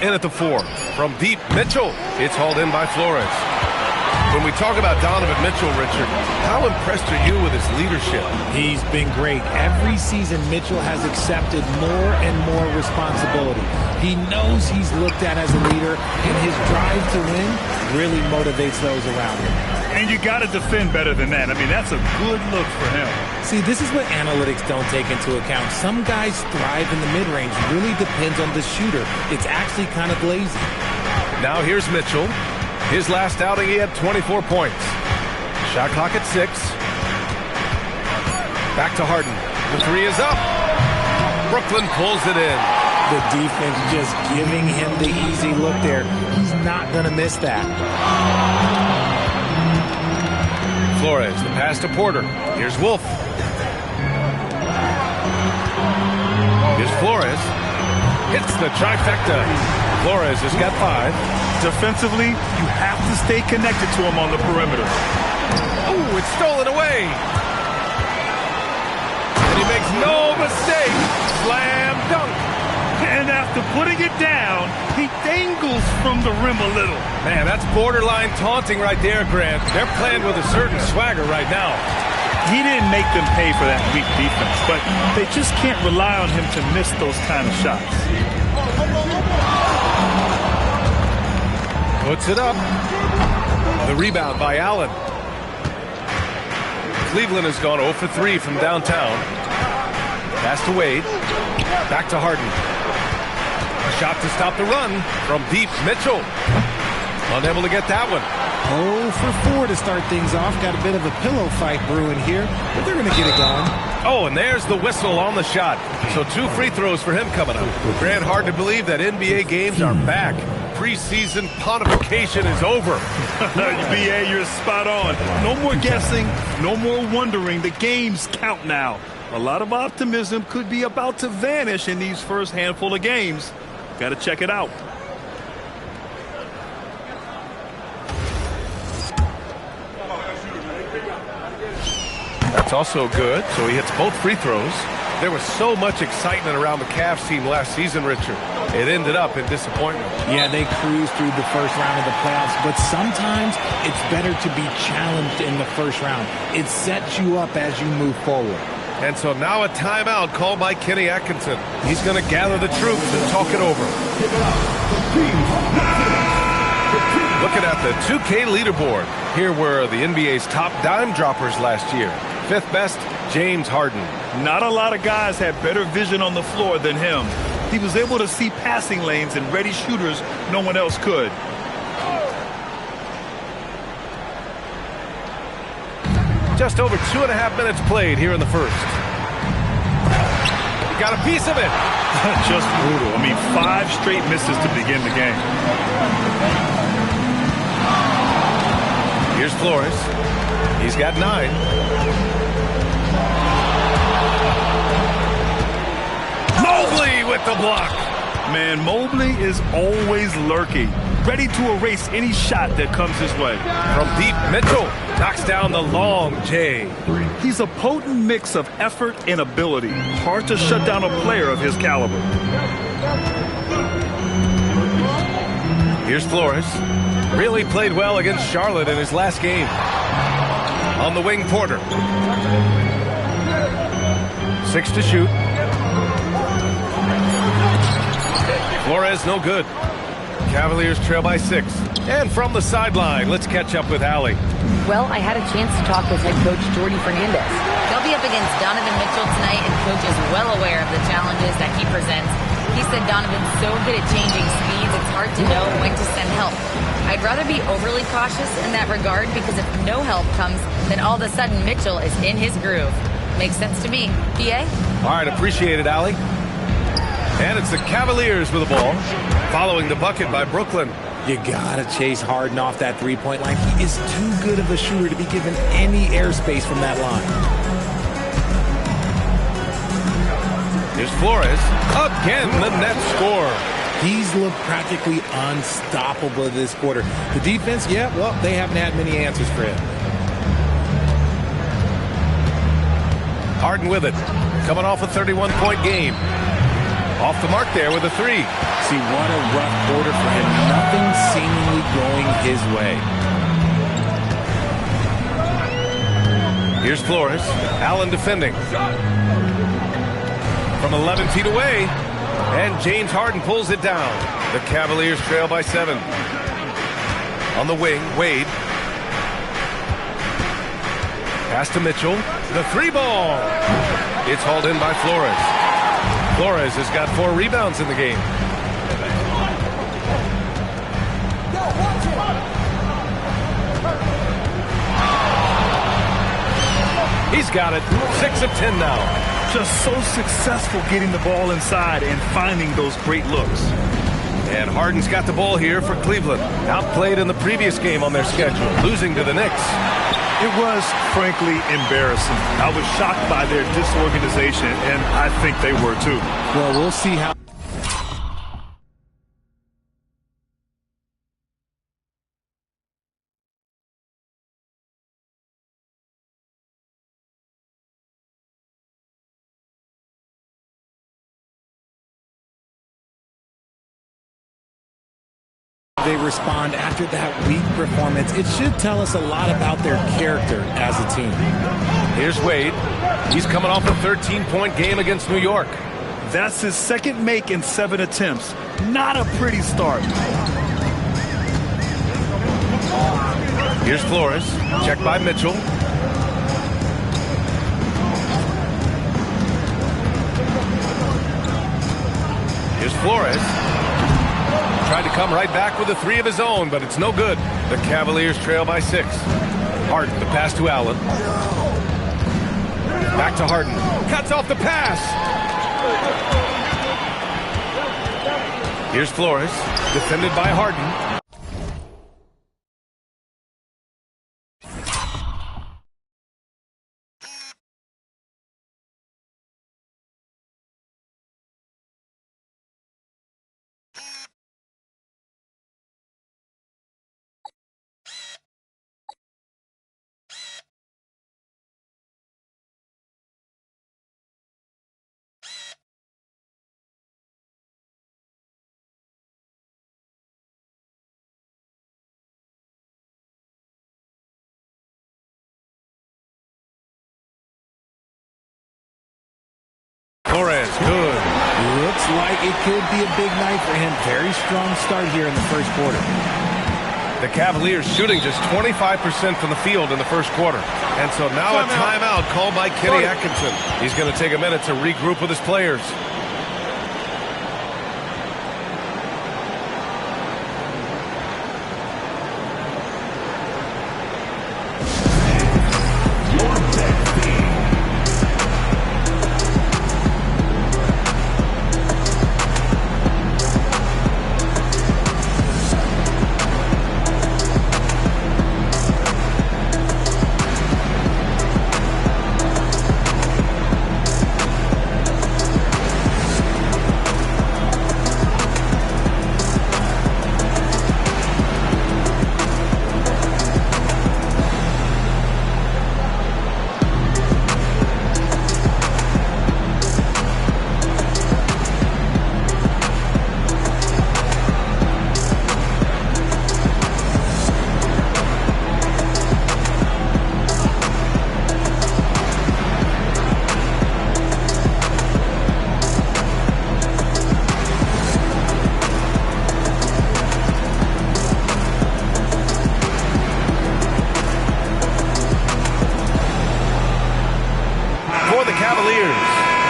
in at the 4. From deep, Mitchell. It's hauled in by Flores. When we talk about Donovan Mitchell, Richard, how impressed are you with his leadership? He's been great. Every season, Mitchell has accepted more and more responsibility. He knows he's looked at as a leader, and his drive to win really motivates those around him. And you got to defend better than that. I mean, that's a good look for him. See, this is what analytics don't take into account. Some guys thrive in the mid-range. Really depends on the shooter. It's actually kind of lazy. Now here's Mitchell. His last outing, he had 24 points. Shot clock at 6. Back to Harden. The 3 is up. Brooklyn pulls it in. The defense just giving him the easy look there. He's not going to miss that. Flores, the pass to Porter. Here's Wolf. Here's Flores. Hits the trifecta. Flores has got 5. Defensively, you have to stay connected to him on the perimeter. Oh, it's stolen away. And he makes no mistake. Slam dunk. And after putting it down, he dangles from the rim a little. Man, that's borderline taunting right there, Grant. They're playing with a certain swagger right now. He didn't make them pay for that weak defense, but they just can't rely on him to miss those kind of shots. Puts it up. The rebound by Allen. Cleveland has gone 0 for 3 from downtown. Pass to Wade. Back to Harden. A shot to stop the run from deep. Mitchell. Unable to get that one. 0 for 4 to start things off. Got a bit of a pillow fight brewing here, but they're going to get it going. Oh, and there's the whistle on the shot. So 2 free throws for him coming up. Grant, hard to believe that NBA games are back. Preseason pontification is over. BA, you're spot on. No more guessing, no more wondering. The games count now. A lot of optimism could be about to vanish in these first handful of games. Got to check it out. That's also good. So he hits both free throws. There was so much excitement around the Cavs team last season, Richard. It ended up in disappointment. Yeah, they cruised through the first round of the playoffs, but sometimes it's better to be challenged in the first round. It sets you up as you move forward. And so now a timeout called by Kenny Atkinson. He's going to gather the troops and talk it over. Looking at the 2K leaderboard, here were the NBA's top dime droppers last year. 5th best, James Harden. Not a lot of guys had better vision on the floor than him. He was able to see passing lanes and ready shooters no one else could. Just over 2.5 minutes played here in the first. He got a piece of it. Just brutal. I mean, 5 straight misses to begin the game. Here's Flores. He's got 9. Mobley with the block. Man, Mobley is always lurking, ready to erase any shot that comes his way. From deep, Mitchell knocks down the long J. He's a potent mix of effort and ability. Hard to shut down a player of his caliber. Here's Flores. Really played well against Charlotte in his last game. On the wing, Porter. 6 to shoot. Flores no good. Cavaliers trail by 6. And from the sideline, let's catch up with Allie. Well, I had a chance to talk with head coach Jordy Fernandez. They'll be up against Donovan Mitchell tonight, and coach is well aware of the challenges that he presents. He said Donovan's so good at changing speeds, it's hard to know when to send help. I'd rather be overly cautious in that regard, because if no help comes, then all of a sudden Mitchell is in his groove. Makes sense to me. BA? All right, appreciate it, Allie. And it's the Cavaliers with the ball, following the bucket by Brooklyn. You gotta chase Harden off that three-point line. He is too good of a shooter to be given any airspace from that line. Here's Flores. Again, the net score. He's looked practically unstoppable this quarter. The defense, yeah, well, they haven't had many answers for him. Harden with it. Coming off a 31-point game. Off the mark there with a three. See, what a rough quarter for him. Nothing seemingly going his way. Here's Flores. Allen defending. From 11 feet away. And James Harden pulls it down. The Cavaliers trail by 7. On the wing, Wade. Pass to Mitchell. The three ball. It's hauled in by Flores. Flores has got 4 rebounds in the game. He's got it. 6 of 10 now. Just so successful getting the ball inside and finding those great looks. And Harden's got the ball here for Cleveland. Outplayed in the previous game on their schedule, losing to the Knicks. It was, frankly, embarrassing. I was shocked by their disorganization, and I think they were too. Well, we'll see how. They respond after that weak performance. It should tell us a lot about their character as a team. Here's Wade. He's coming off a 13-point game against New York. That's his second make in 7 attempts. Not a pretty start. Here's Flores. Checked by Mitchell. Here's Flores. Tried to come right back with a 3 of his own, but it's no good. The Cavaliers trail by 6. Harden, the pass to Allen. Back to Harden. Cuts off the pass. Here's Flores, defended by Harden. Flores, good. Looks like it could be a big night for him. Very strong start here in the first quarter. The Cavaliers shooting just 25% from the field in the first quarter. And so now a timeout called by Kenny Atkinson. He's going to take a minute to regroup with his players.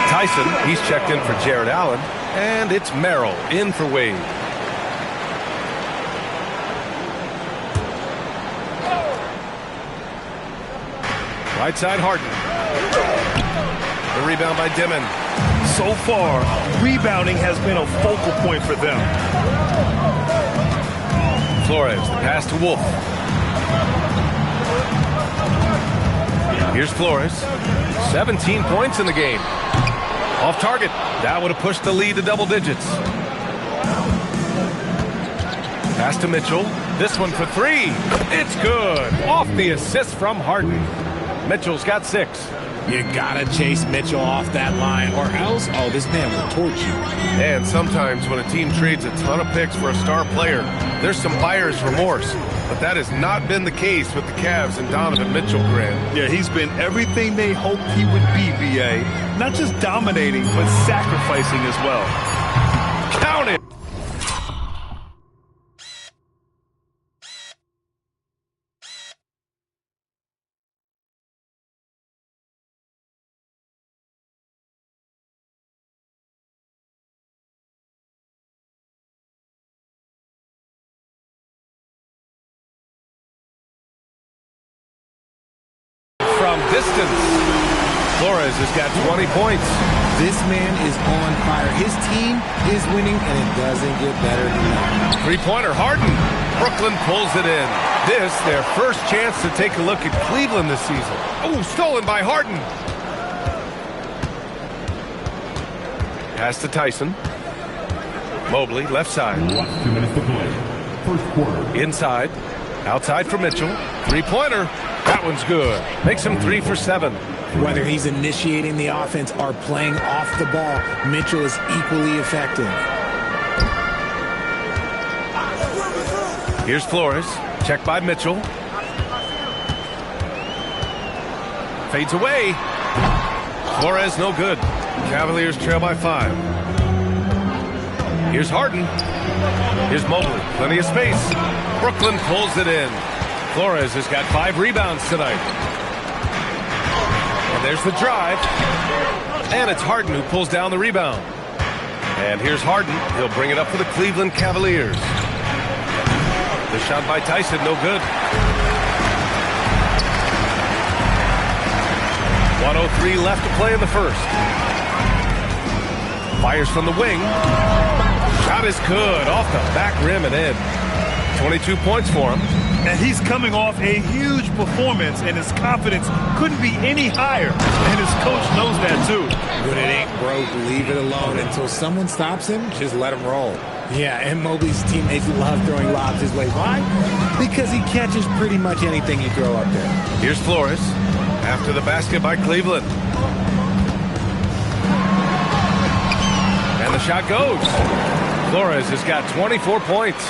Tyson, he's checked in for Jared Allen, and it's Merrill in for Wade. Right side, Harden. The rebound by Dimon. So far, rebounding has been a focal point for them. Flores, the pass to Wolf. Here's Flores. 17 points in the game. Off target. That would have pushed the lead to double digits. Pass to Mitchell. This one for 3. It's good. Off the assist from Harden. Mitchell's got 6. You gotta chase Mitchell off that line, or else, oh, this man will torch you. And sometimes when a team trades a ton of picks for a star player, there's some buyer's remorse. But that has not been the case with the Cavs and Donovan Mitchell, Grant. Yeah, he's been everything they hoped he would be, B.A. Not just dominating, but sacrificing as well. Count it! From distance, Flores has got 20 points. This man is on fire. His team is winning, and it doesn't get better than that. Three-pointer, Harden. Brooklyn pulls it in. This, their first chance to take a look at Cleveland this season. Oh, stolen by Harden. Pass to Tyson. Mobley, left side. 2 minutes to play. First quarter. Inside. Outside for Mitchell. Three-pointer. That one's good. Makes him 3 for 7. Whether he's initiating the offense or playing off the ball, Mitchell is equally effective. Here's Flores. Check by Mitchell. Fades away. Flores no good. Cavaliers trail by 5. Here's Harden. Here's Mobley. Plenty of space. Brooklyn pulls it in. Flores has got 5 rebounds tonight. And there's the drive. And it's Harden who pulls down the rebound. And here's Harden. He'll bring it up for the Cleveland Cavaliers. The shot by Tyson, no good. 1:03 left to play in the first. Fires from the wing. Shot is good. Off the back rim and in. 22 points for him. And he's coming off a huge performance, and his confidence couldn't be any higher. And his coach knows that, too. When it ain't broke, leave it alone. Until someone stops him, just let him roll. Yeah, and Mobley's teammates love throwing lobs his way. Why? Because he catches pretty much anything you throw up there. Here's Flores. After the basket by Cleveland. And the shot goes. Flores has got 24 points.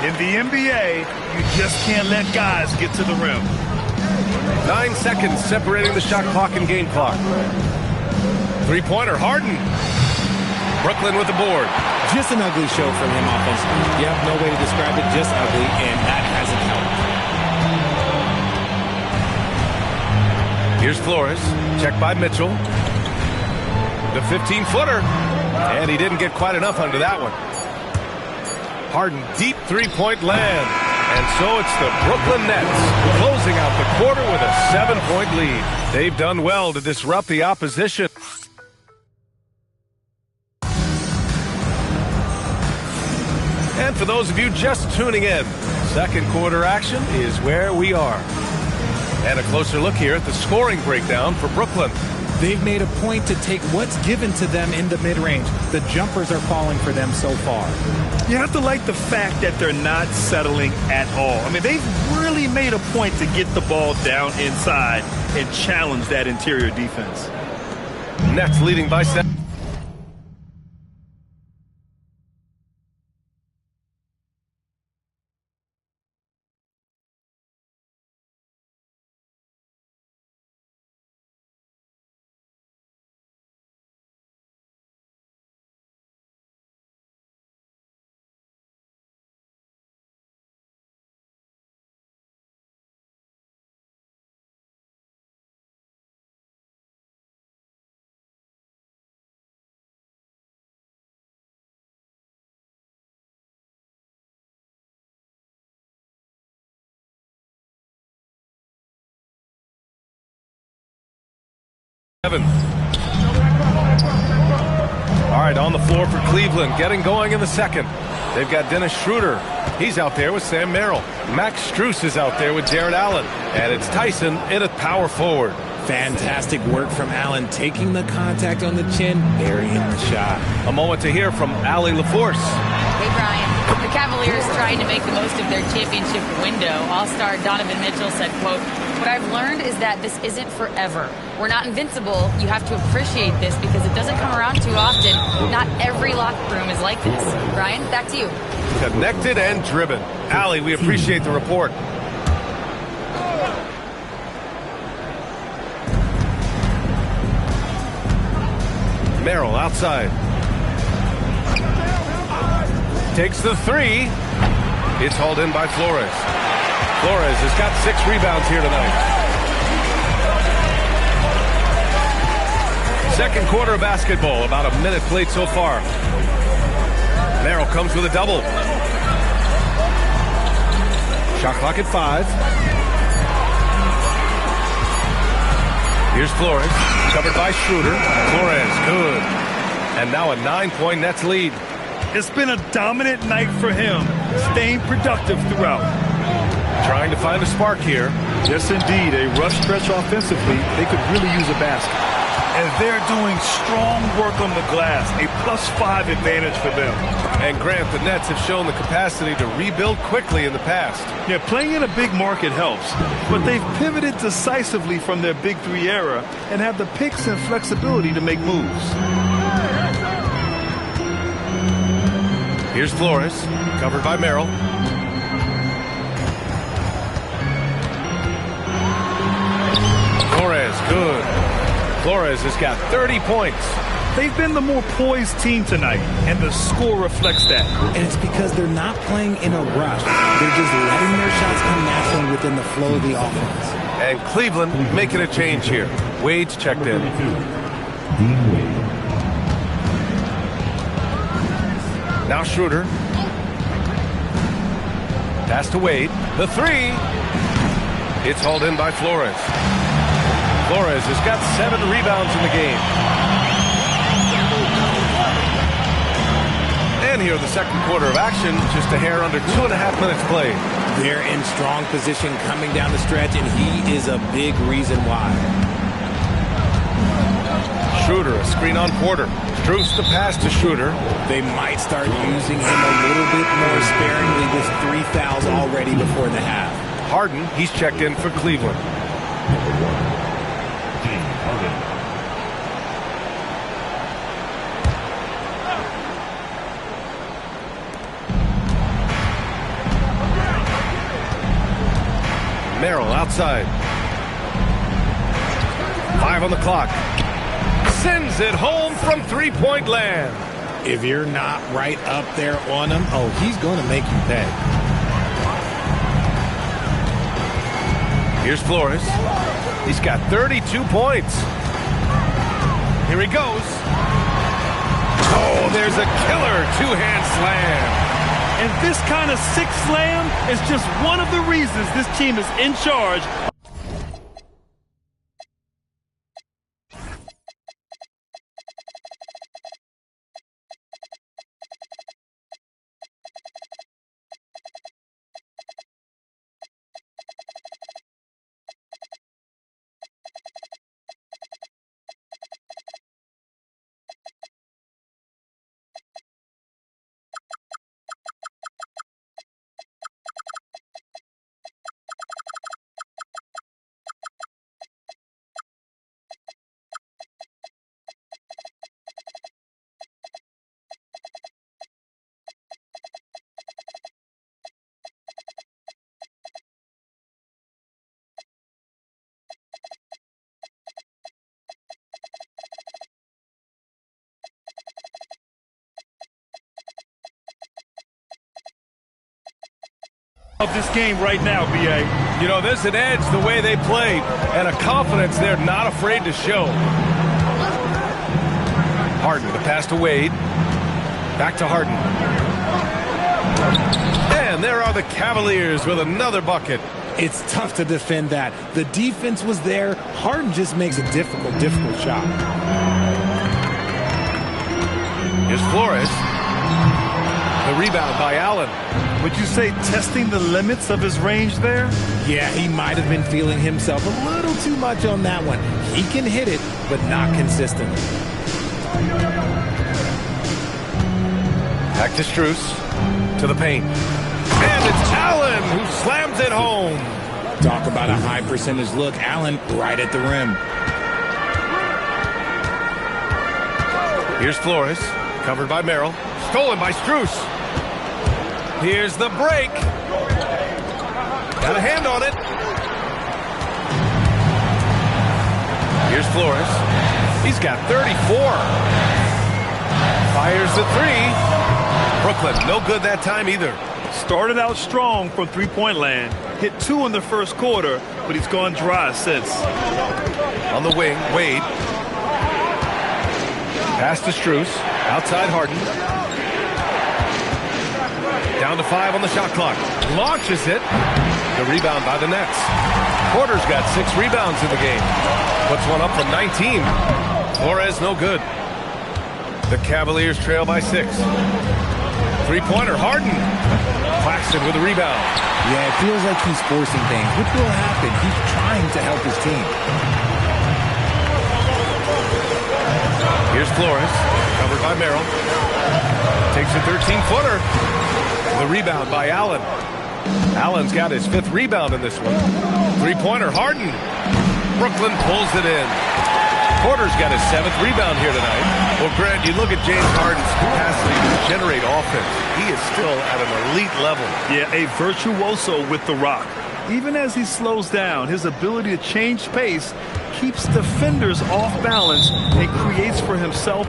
In the NBA, you just can't let guys get to the rim. 9 seconds separating the shot clock and game clock. Three-pointer, Harden. Brooklyn with the board. Just an ugly show from him offensively. Yeah, no way to describe it, just ugly, and that hasn't helped. Here's Flores. Check by Mitchell. The 15-footer. And he didn't get quite enough under that one. Harden, deep three-point land. And so it's the Brooklyn Nets closing out the quarter with a 7-point lead. They've done well to disrupt the opposition. And for those of you just tuning in, second quarter action is where we are. And a closer look here at the scoring breakdown for Brooklyn. They've made a point to take what's given to them in the mid-range. The jumpers are falling for them so far. You have to like the fact that they're not settling at all. I mean, they've really made a point to get the ball down inside and challenge that interior defense. Nets leading by 7. All right, on the floor for Cleveland, getting going in the second. They've got Dennis Schroeder. He's out there with Sam Merrill. Max Strus is out there with Jared Allen. And it's Tyson in at power forward. Fantastic work from Allen, taking the contact on the chin, burying the shot. A moment to hear from Allie LaForce. Hey, Brian. The Cavaliers trying to make the most of their championship window. All-star Donovan Mitchell said, quote, "What I've learned is that this isn't forever. We're not invincible. You have to appreciate this because it doesn't come around too often. Not every locker room is like this." Brian, back to you. Connected and driven. Allie, we appreciate the report. Merrill outside. Takes the three. It's hauled in by Flores. Flores has got 6 rebounds here tonight. Second quarter of basketball, about a minute played so far. Merrill comes with a double. Shot clock at 5. Here's Flores, covered by Schroeder. Flores, good. And now a 9-point Nets lead. It's been a dominant night for him, staying productive throughout. Trying to find a spark here. Yes, indeed. A rough stretch offensively. They could really use a basket. And they're doing strong work on the glass. A +5 advantage for them. And Grant, the Nets have shown the capacity to rebuild quickly in the past. Yeah, playing in a big market helps. But they've pivoted decisively from their Big Three era and have the picks and flexibility to make moves. Here's Flores, covered by Merrill. Flores, good. Flores has got 30 points. They've been the more poised team tonight, and the score reflects that. And it's because they're not playing in a rush. They're just letting their shots come naturally within the flow of the offense. And Cleveland making a change here. Wade's checked in. Dean Wade. Now Schroeder. Pass to Wade. The three. It's hauled in by Flores. Flores has got 7 rebounds in the game. And here the second quarter of action, just a hair under 2.5 minutes played. They're in strong position coming down the stretch, and he is a big reason why. Schroeder, a screen on Porter. Strus the pass to Schroeder. They might start using him a little bit more sparingly with 3 fouls already before the half. Harden, he's checked in for Cleveland. James Harden. Merrill outside. 5 on the clock. Sends it home from three-point land. If you're not right up there on him, oh, he's going to make you pay. Here's Flores. He's got 32 points. Here he goes. Oh, there's a killer two-hand slam. And this kind of sick slam is just one of the reasons this team is in charge. Of this game right now, B.A. You know, there's an edge the way they played and a confidence they're not afraid to show. Harden, the pass to Wade. Back to Harden. And there are the Cavaliers with another bucket. It's tough to defend that. The defense was there. Harden just makes a difficult shot. Here's Flores. The rebound by Allen. Would you say testing the limits of his range there? Yeah, he might have been feeling himself a little too much on that one. He can hit it, but not consistently. Back to Strus. To the paint. Allen, who slams it home. Talk about a high percentage look. Allen right at the rim. Here's Flores, covered by Merrill. Stolen by Strus. Here's the break. Got a hand on it. Here's Flores. He's got 34. Fires the three. Brooklyn, no good that time either. Started out strong from three-point land. Hit 2 in the first quarter, but he's gone dry since. On the wing, Wade. Pass to Strus. Outside Harden. Down to 5 on the shot clock. Launches it. The rebound by the Nets. Porter's got 6 rebounds in the game. Puts one up from 19. Flores no good. The Cavaliers trail by 6. Three-pointer, Harden. Claxton with a rebound. Yeah, it feels like he's forcing things, which will happen. He's trying to help his team. Here's Flores, covered by Merrill. Takes a 13-footer. The rebound by Allen. Allen's got his 5th rebound in this one. Three-pointer, Harden. Brooklyn pulls it in. Porter's got his 7th rebound here tonight. Well, Grant, you look at James Harden's capacity to generate offense. He is still at an elite level. Yeah, a virtuoso with the rock. Even as he slows down, his ability to change pace keeps defenders off balance and creates for himself.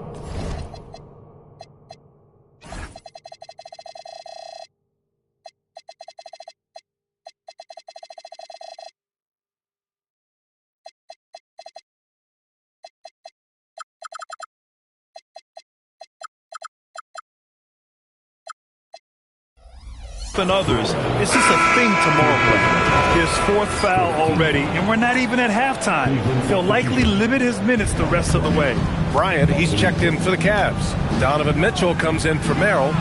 And others, it's just a thing tomorrow play. His 4th foul already, and we're not even at halftime. He'll likely limit his minutes the rest of the way. Bryant, he's checked in for the Cavs. Donovan Mitchell comes in for Merrill.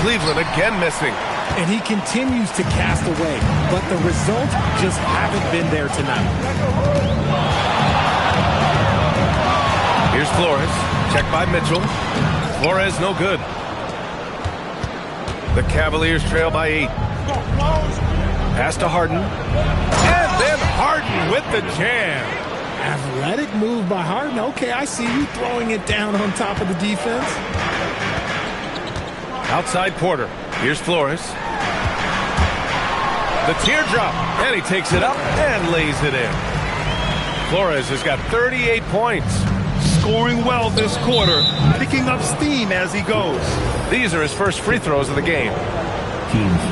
Cleveland again missing. And he continues to cast away, but the results just haven't been there tonight. Here's Flores, checked by Mitchell. Flores no good. The Cavaliers trail by 8. Pass to Harden. And then Harden with the jam. Athletic move by Harden. Okay, I see you throwing it down on top of the defense. Outside Porter. Here's Flores. The teardrop. And he takes it up and lays it in. Flores has got 38 points. Scoring well this quarter, picking up steam as he goes. These are his first free throws of the game. Teams.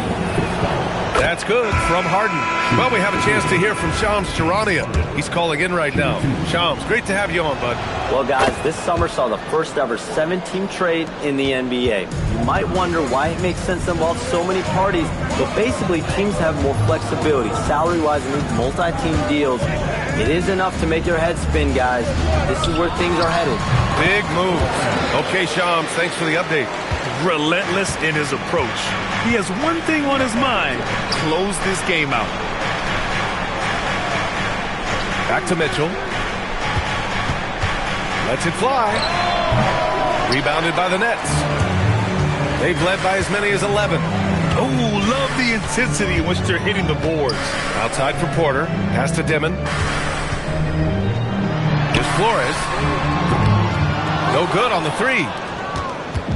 That's good from Harden. Well, we have a chance to hear from Shams Charania. He's calling in right now. Shams, great to have you on, bud. Well, guys, this summer saw the first ever 7-team trade in the NBA. You might wonder why it makes sense to involve so many parties, but basically teams have more flexibility, salary-wise, and these multi-team deals. It is enough to make your head spin, guys. This is where things are headed. Big moves. Okay, Shams, thanks for the update. Relentless in his approach. He has one thing on his mind: close this game out. Back to Mitchell. Lets it fly. Rebounded by the Nets. They've led by as many as 11. Oh, love the intensity in which they're hitting the boards. Outside for Porter. Pass to Dimon. Here's Flores. No good on the 3.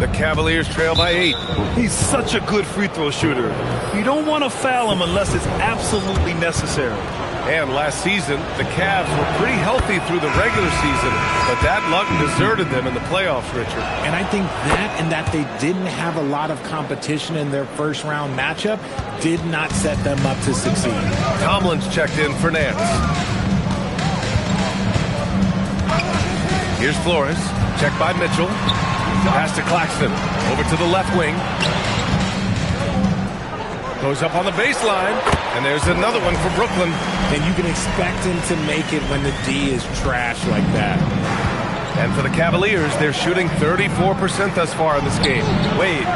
The Cavaliers trail by 8. He's such a good free throw shooter. You don't want to foul him unless it's absolutely necessary. And last season, the Cavs were pretty healthy through the regular season, but that luck deserted them in the playoffs, Richard. And I think that and that they didn't have a lot of competition in their first round matchup did not set them up to succeed. Tomlin's checked in for Nance. Here's Flores, checked by Mitchell. Pass to Claxton, over to the left wing. Goes up on the baseline, and there's another one for Brooklyn. And you can expect him to make it when the D is trash like that. And for the Cavaliers, they're shooting 34% thus far in this game. Wade,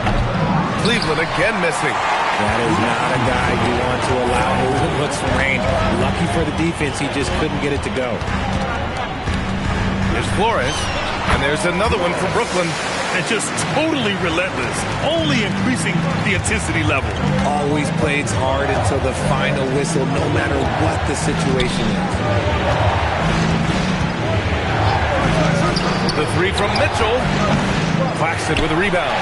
Cleveland again missing. That is not a guy you want to allow movement looks from range. Lucky for the defense, he just couldn't get it to go. Here's Flores, and there's another one for Brooklyn. and just totally relentless, only increasing the intensity level. Always plays hard until the final whistle, no matter what the situation is. The three from Mitchell. Claxton with a rebound.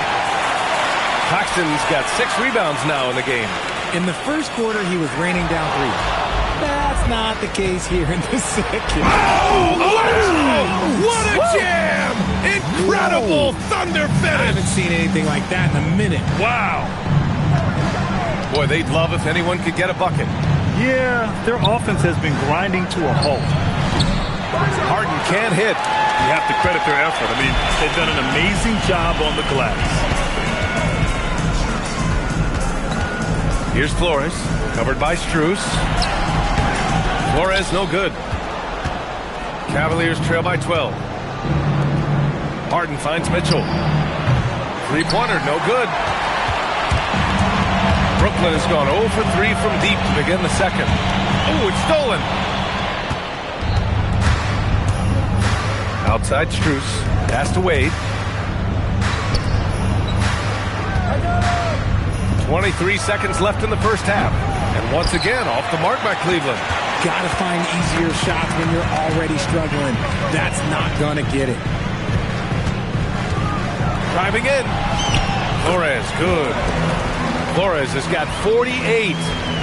Claxton's got 6 rebounds now in the game. In the first quarter, he was raining down 3. That's not the case here in the second. What a jam! Incredible thunder I finish! haven't seen anything like that in a minute. Wow. Boy, they'd love if anyone could get a bucket. Yeah, their offense has been grinding to a halt. Harden can't hit. You have to credit their effort. I mean, they've done an amazing job on the glass. Here's Flores, covered by Strus. Flores, no good. Cavaliers trail by 12. Harden finds Mitchell. Three-pointer, no good. Brooklyn has gone 0 for 3 from deep to begin the second. Oh, it's stolen. Outside Strus. Pass to Wade. 23 seconds left in the first half. And once again, off the mark by Cleveland. Got to find easier shots when you're already struggling. That's not going to get it. Driving in. Flores, good. Flores has got 48.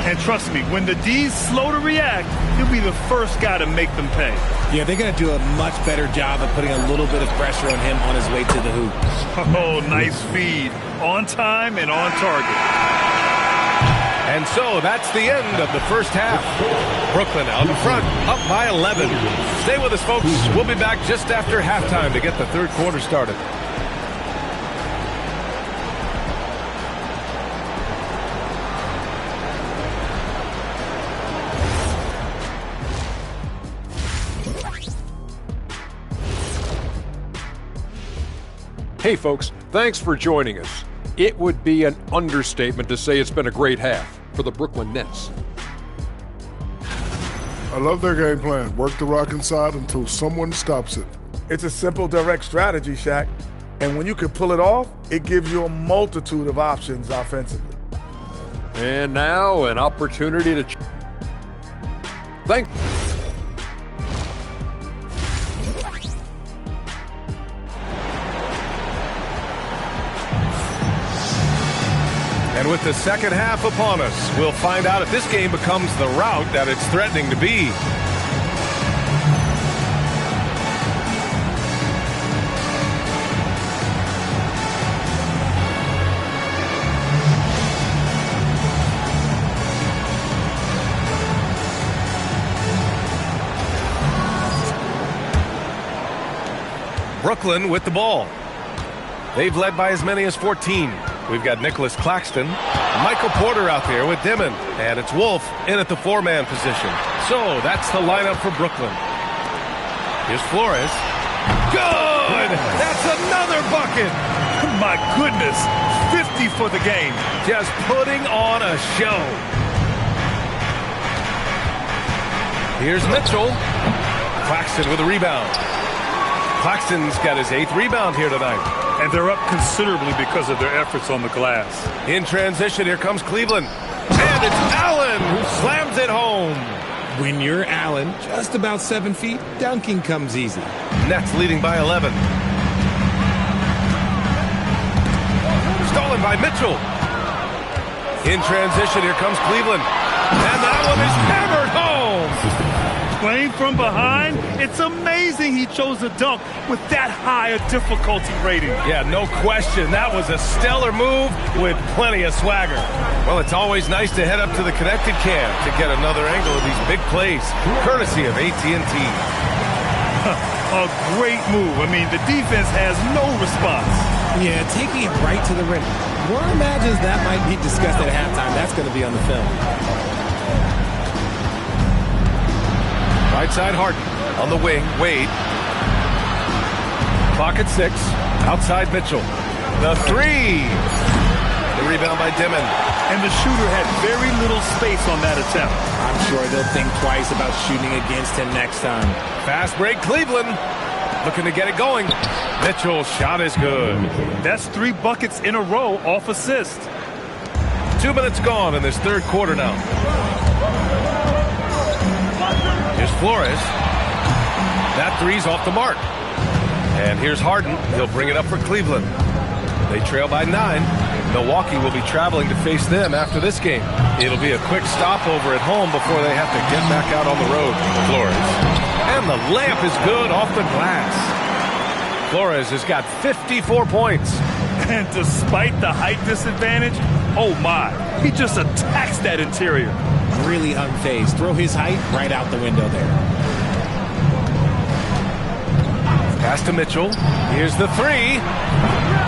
And trust me, when the D's slow to react, he'll be the first guy to make them pay. Yeah, they're going to do a much better job of putting a little bit of pressure on him on his way to the hoop. Oh, nice feed. On time and on target. And so that's the end of the first half. Brooklyn out in front, up by 11. Stay with us, folks. We'll be back just after halftime to get the third quarter started. Hey folks, thanks for joining us. It would be an understatement to say it's been a great half for the Brooklyn Nets. I love their game plan. Work the rock inside until someone stops it. It's a simple, direct strategy, Shaq. And when you can pull it off, it gives you a multitude of options offensively. And now an opportunity to thank. And with the second half upon us, we'll find out if this game becomes the rout that it's threatening to be. Brooklyn with the ball. They've led by as many as 14. We've got Nicholas Claxton, Michael Porter out there with Dimon, and it's Wolf in at the 4-man position. So that's the lineup for Brooklyn. Here's Flores. Good! That's another bucket! My goodness, 50 for the game. Just putting on a show. Here's Mitchell. Claxton with a rebound. Claxton's got his 8th rebound here tonight. And they're up considerably because of their efforts on the glass. In transition, here comes Cleveland. And it's Allen who slams it home. When you're Allen, just about 7 feet, dunking comes easy. Nets leading by 11. Stolen by Mitchell. In transition, here comes Cleveland. And that one is hammered home. Playing from behind, it's amazing he chose a dunk with that high a difficulty rating. Yeah, no question. That was a stellar move with plenty of swagger. Well, it's always nice to head up to the connected cam to get another angle of these big plays, courtesy of AT&T. A great move. I mean, the defense has no response. Yeah, taking it right to the rim. One imagines that might be discussed at halftime. That's going to be on the film. Right side Harden. On the wing, Wade. Clock at 6. Outside Mitchell. The 3. The rebound by Dimon. And the shooter had very little space on that attempt. I'm sure they'll think twice about shooting against him next time. Fast break, Cleveland. looking to get it going. Mitchell's shot is good. That's 3 buckets in a row off assist. 2 minutes gone in this third quarter now. Here's Flores. That three's off the mark. And here's Harden. He'll bring it up for Cleveland. They trail by 9. Milwaukee will be traveling to face them after this game. It'll be a quick stopover at home before they have to get back out on the road. Flores. And the layup is good off the glass. Flores has got 54 points. And despite the height disadvantage, oh my, he just attacks that interior. Really unfazed. Throw his height right out the window there. Pass to Mitchell. Here's the three.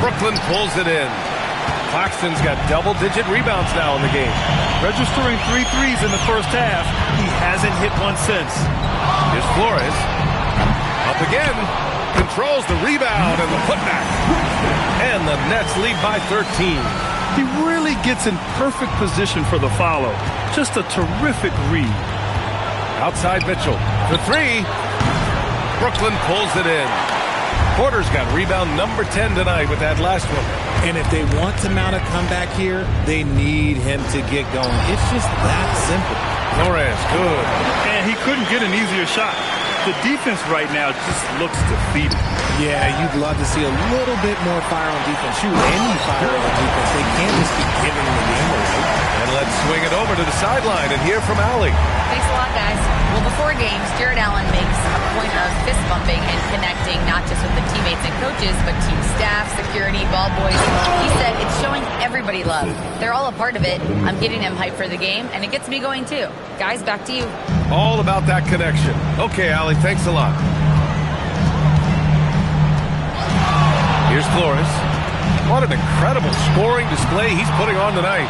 Brooklyn pulls it in. Claxton's got double-digit rebounds now in the game. Registering 3 threes in the first half. He hasn't hit one since. Here's Flores. Up again. Controls the rebound and the putback. And the Nets lead by 13. He really gets in perfect position for the follow. Just a terrific read. Outside Mitchell. The three. Brooklyn pulls it in. Porter's got rebound number 10 tonight with that last one. And if they want to mount a comeback here, they need him to get going. It's just that simple. Flores, good. And he couldn't get an easier shot. The defense right now just looks defeated. Yeah, you'd love to see a little bit more fire on defense. Shoot, any fire on defense. They can't just keep giving the game away. And let's swing it over to the sideline and hear from Allie. Thanks a lot, guys. Well, before games, Jared Allen makes a point of fist bumping and connecting not just with the teammates and coaches, but team staff, security, ball boys. He said it's showing everybody love. They're all a part of it. I'm getting them hyped for the game, and it gets me going too. Guys, back to you. All about that connection. Okay, Allie, thanks a lot. Here's Flores. What an incredible scoring display he's putting on tonight.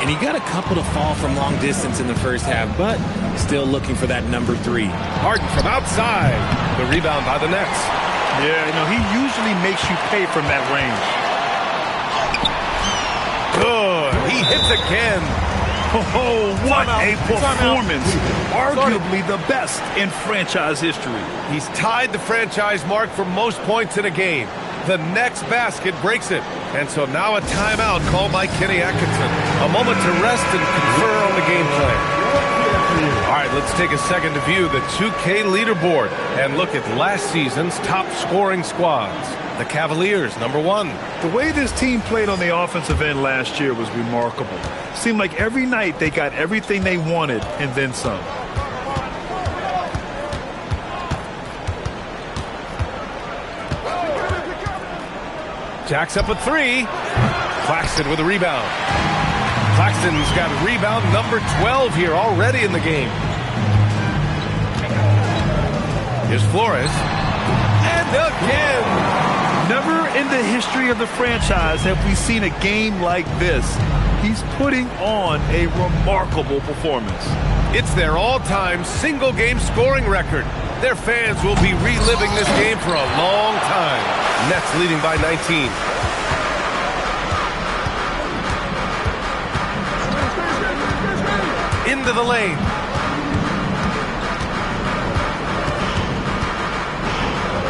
And he got a couple to fall from long distance in the first half, but still looking for that number 3. Harden from outside. The rebound by the Nets. Yeah, he usually makes you pay from that range. Good. He hits again. Oh, what a performance. Arguably the best in franchise history. He's tied the franchise mark for most points in a game. The next basket breaks it. And so now a timeout called by Kenny Atkinson. A moment to rest and confer on the game plan. All right, let's take a second to view the 2K leaderboard and look at last season's top scoring squads. The Cavaliers, number 1. The way this team played on the offensive end last year was remarkable. Seemed like every night they got everything they wanted and then some. Jacks up a 3. Claxton with a rebound. Claxton's got rebound number 12 here already in the game. Here's Flores. And again. Never in the history of the franchise have we seen a game like this. He's putting on a remarkable performance. It's their all-time single-game scoring record. Their fans will be reliving this game for a long time. Nets leading by 19. Into the lane.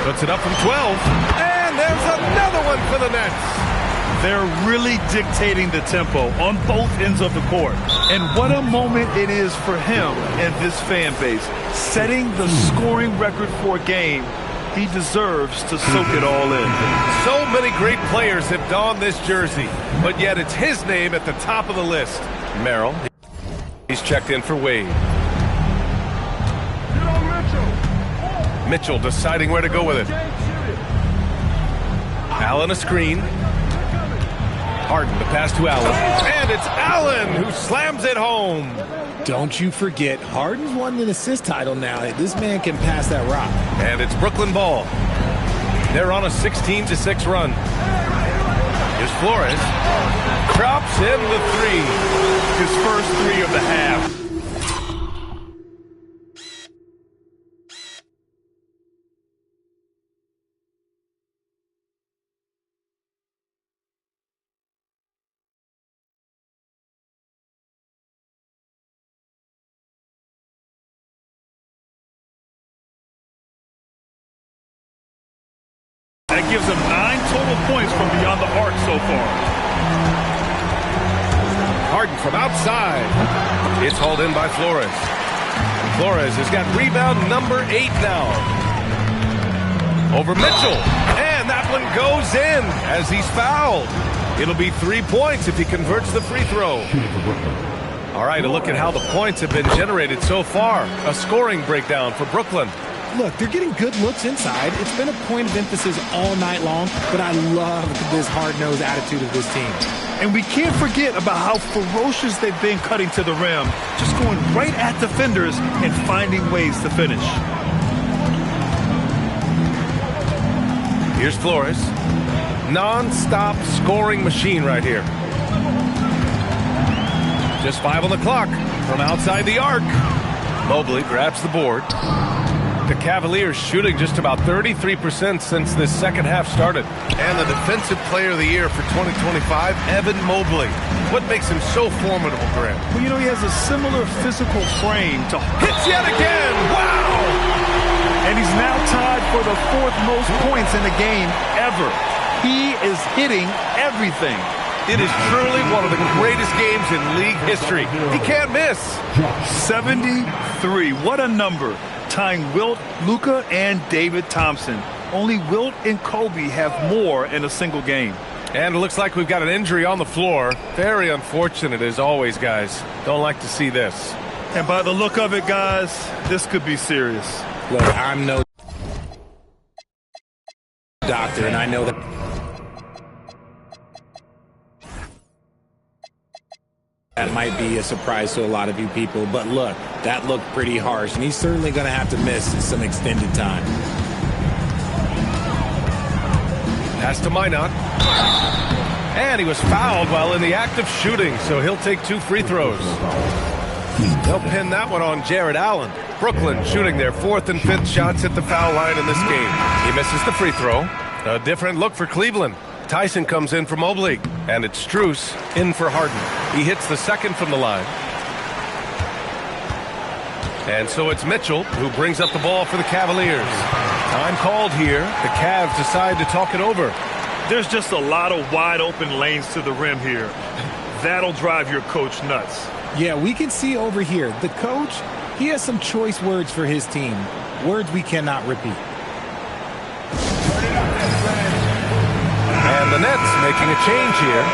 Puts it up from 12. And there's another one for the Nets. They're really dictating the tempo on both ends of the court. And what a moment it is for him and this fan base. Setting the scoring record for a game, he deserves to soak it all in. So many great players have donned this jersey, but yet it's his name at the top of the list. Merrill, he's checked in for Wade. Mitchell deciding where to go with it. Allen a screen. Harden, the pass to Allen. And it's Allen who slams it home. Don't you forget, Harden's won an assist title now. This man can pass that rock. And it's Brooklyn ball. They're on a 16-6 run. Here's Flores. Drops in the 3. His first 3 of the half. That gives him 9 total points from beyond the arc so far. Harden from outside. It's hauled in by Flores. Flores has got rebound number 8 now. Over Mitchell. And that one goes in as he's fouled. It'll be 3 points if he converts the free throw. All right, a look at how the points have been generated so far. A scoring breakdown for Brooklyn. Look, they're getting good looks inside. It's been a point of emphasis all night long, but I love this hard-nosed attitude of this team. And we can't forget about how ferocious they've been cutting to the rim, just going right at defenders and finding ways to finish. Here's Flores. Non-stop scoring machine right here. Just 5 on the clock from outside the arc. Mobley grabs the board. The Cavaliers shooting just about 33% since this second half started. And the Defensive Player of the Year for 2025, Evan Mobley. What makes him so formidable, Grant? Well, you know, he has a similar physical frame to... Hits yet again! Wow! And he's now tied for the 4th most points in the game ever. He is hitting everything. It is truly one of the greatest games in league history. He can't miss. 73. What a number. Tying Wilt, Luka, and David Thompson. Only Wilt and Kobe have more in a single game. And it looks like we've got an injury on the floor. Very unfortunate as always, guys. Don't like to see this. And by the look of it, guys, this could be serious. Look, I'm no doctor, and I know that that might be a surprise to a lot of you people, but look, that looked pretty harsh, and he's certainly going to have to miss some extended time. Pass to Minot. And he was fouled while in the act of shooting, so he'll take 2 free throws. They'll pin that one on Jared Allen. Brooklyn shooting their 4th and 5th shots at the foul line in this game. He misses the free throw. A different look for Cleveland. Tyson comes in for Mobley, and it's Strus in for Harden. He hits the 2nd from the line. And so it's Mitchell who brings up the ball for the Cavaliers. Time called here. The Cavs decide to talk it over. There's just a lot of wide open lanes to the rim here. That'll drive your coach nuts. Yeah, we can see over here, the coach, he has some choice words for his team. Words we cannot repeat. And the Nets making a change here.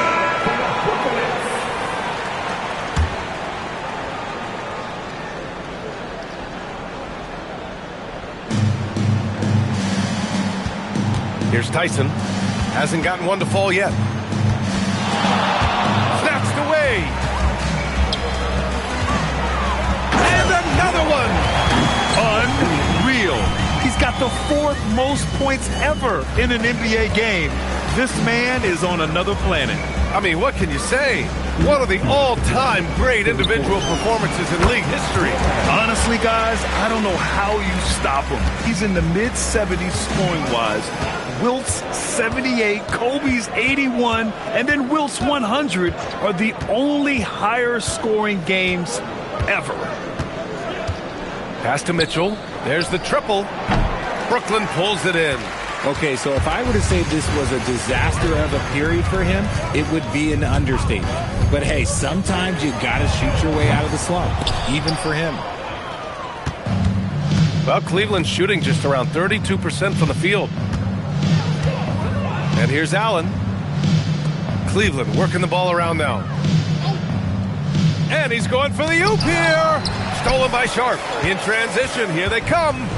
Here's Tyson. Hasn't gotten one to fall yet. Snatched away. And another one. Unreal. He's got the 4th most points ever in an NBA game. This man is on another planet. I mean, what can you say? One of the all-time great individual performances in league history. Honestly, guys, I don't know how you stop him. He's in the mid-70s scoring-wise. Wilt's 78, Kobe's 81, and then Wilt's 100 are the only higher-scoring games ever. Pass to Mitchell. There's the triple. Brooklyn pulls it in. Okay, so if I were to say this was a disaster of a period for him, it would be an understatement. But hey, sometimes you gotta shoot your way out of the slump, even for him. Well, Cleveland's shooting just around 32% from the field. And here's Allen. Cleveland working the ball around now. And he's going for the oop here. Stolen by Sharp. In transition, here they come.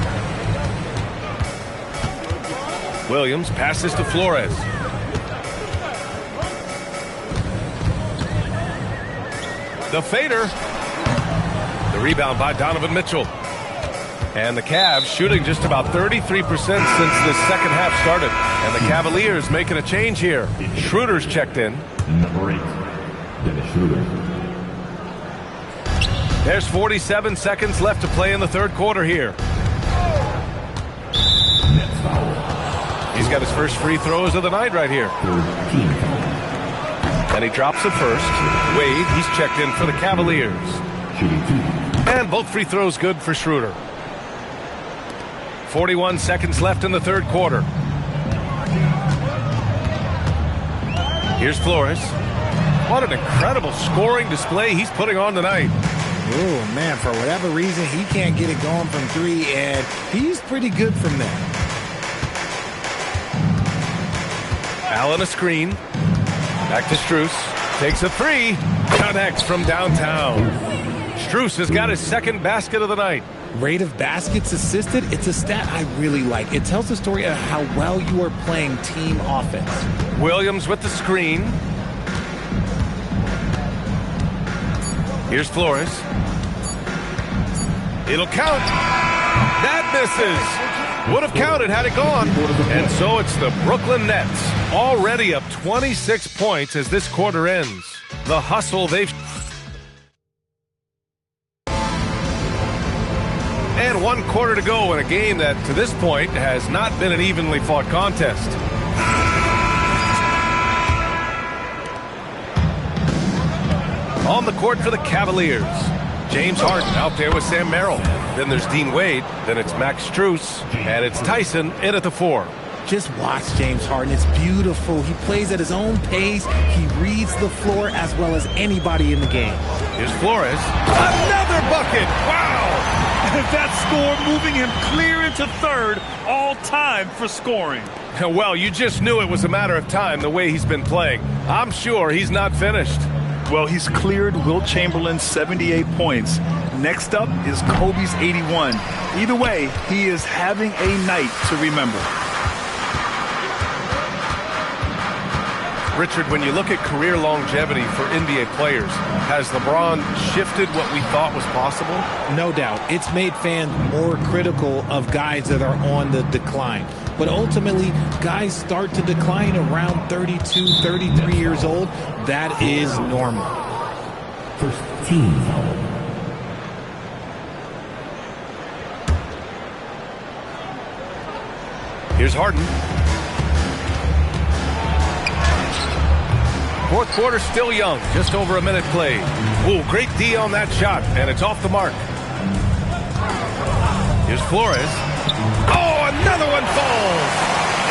Williams passes to Flores. The fader. The rebound by Donovan Mitchell. And the Cavs shooting just about 33% since this second half started. And the Cavaliers making a change here. Schroeder's checked in. Number 8, Dennis Schroeder. There's 47 seconds left to play in the 3rd quarter here. Nets foul. He's got his first free throws of the night right here. 13 foul. And he drops the first. Wade, he's checked in for the Cavaliers. Shooting 2. And both free throws good for Schroeder. 41 seconds left in the 3rd quarter. Here's Flores. What an incredible scoring display he's putting on tonight. Oh, man, for whatever reason, he can't get it going from three, and he's pretty good from there. Allen a screen. Back to Strus. Takes a three. Connects from downtown. Strus has got his second basket of the night. Rate of baskets assisted, it's a stat I really like. It tells the story of how well you are playing team offense. Williams with the screen. Here's Flores. It'll count. That misses. Would have counted had it gone. And so it's the Brooklyn Nets, already up 26 points as this quarter ends. The hustle they've... And 1 quarter to go in a game that, to this point, has not been an evenly fought contest. On the court for the Cavaliers, James Harden out there with Sam Merrill. Then there's Dean Wade. Then it's Max Strus. And it's Tyson in at the 4. Just watch James Harden. It's beautiful. He plays at his own pace. He reads the floor as well as anybody in the game. Here's Flores. Another bucket. Wow. That score moving him clear into third, all time for scoring. Well, you just knew it was a matter of time the way he's been playing. I'm sure he's not finished. Well, he's cleared Wilt Chamberlain's 78 points. Next up is Kobe's 81. Either way, he is having a night to remember. Richard, when you look at career longevity for NBA players, has LeBron shifted what we thought was possible? No doubt. It's made fans more critical of guys that are on the decline. But ultimately, guys start to decline around 32, 33 years old. That is normal. First team foul. Here's Harden. Fourth quarter still young, just over a minute played. Ooh, great D on that shot, and it's off the mark. Here's Flores. Oh, another one falls!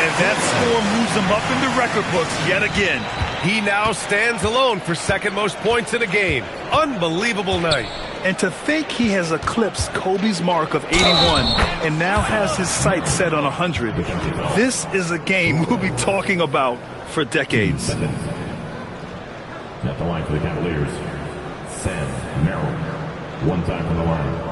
And that score moves him up in the record books yet again. He now stands alone for second most points in a game. Unbelievable night. And to think he has eclipsed Kobe's mark of 81 and now has his sights set on 100. This is a game we'll be talking about for decades. At the line for the Cavaliers, Sam Merrill. One time from the line.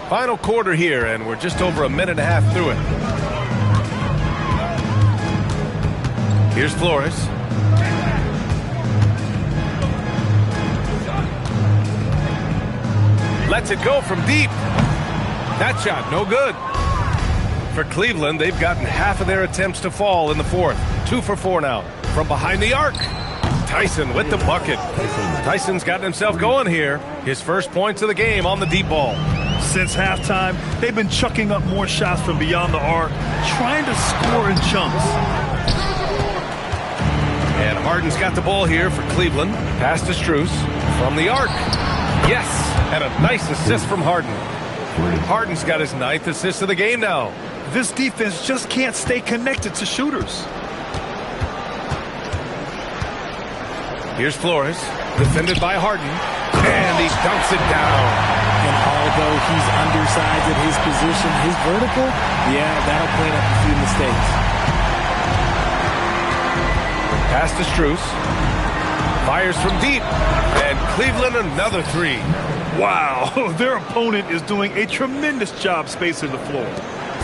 Final quarter here, and we're just over a minute and a half through it. Here's Flores. Lets it go from deep. That shot, no good. For Cleveland, they've gotten half of their attempts to fall in the fourth. 2 for 4 now. From behind the arc, Tyson with the bucket. Tyson's gotten himself going here. His first points of the game on the deep ball. Since halftime, they've been chucking up more shots from beyond the arc, trying to score in chunks. And Harden's got the ball here for Cleveland. Pass to Strus from the arc. Yes, and a nice assist from Harden. Harden's got his 9th assist of the game now. This defense just can't stay connected to shooters. Here's Flores, defended by Harden, and he dunks it down. And although he's undersized at his position, his vertical, yeah, that'll clean up a few mistakes. Pass to Strus. Fires from deep. And Cleveland another 3. Wow, their opponent is doing a tremendous job spacing the floor.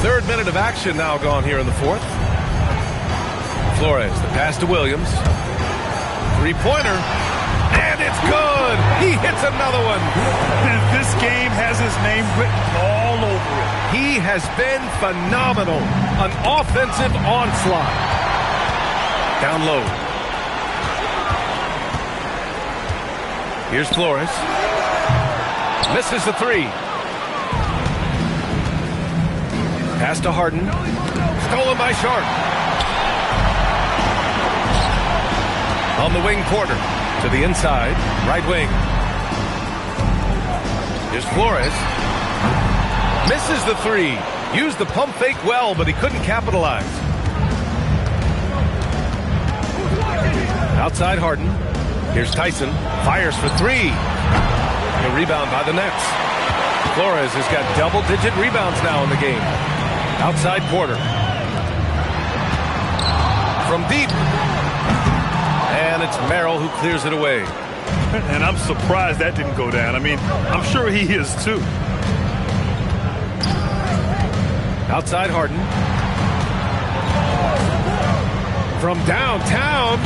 3rd minute of action now gone here in the 4th. Flores, the pass to Williams. 3-pointer. And it's good. He hits another one. This game has his name written all over it. He has been phenomenal. An offensive onslaught. Down low. Here's Flores. Misses the 3. Pass to Harden. Stolen by Sharp. On the wing, Porter to the inside. Right wing. Here's Flores. Misses the three. Used the pump fake well, but he couldn't capitalize. Outside Harden. Here's Tyson. Fires for three. A rebound by the Nets. Flores has got double-digit rebounds now in the game. Outside Porter. From deep. And it's Merrill who clears it away. And I'm surprised that didn't go down. I mean, I'm sure he is too. Outside Harden. From downtown.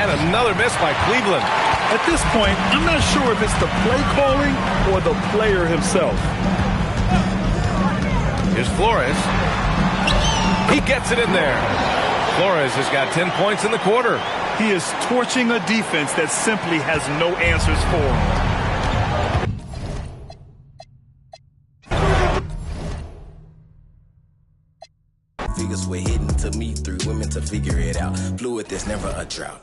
And another miss by Cleveland. At this point, I'm not sure if it's the play calling or the player himself. Here's Flores. He gets it in there. Flores has got 10 points in the quarter. He is torching a defense that simply has no answers for him. Figures we're hitting to meet 3 women to figure it out. Fluid, there's never a drought.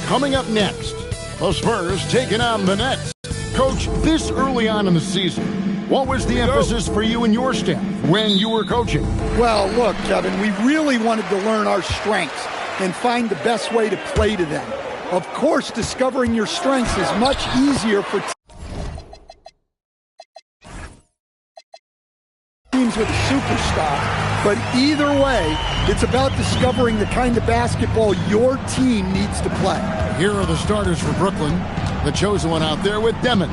Coming up next, the Spurs taking on the Nets. Coach, this early on in the season, what was the emphasis for you and your staff when you were coaching? Well, look, Kevin, we really wanted to learn our strengths and find the best way to play to them. Of course, discovering your strengths is much easier for teams with a superstar, but either way, it's about discovering the kind of basketball your team needs to play. Here are the starters for Brooklyn. The chosen one out there with Demon.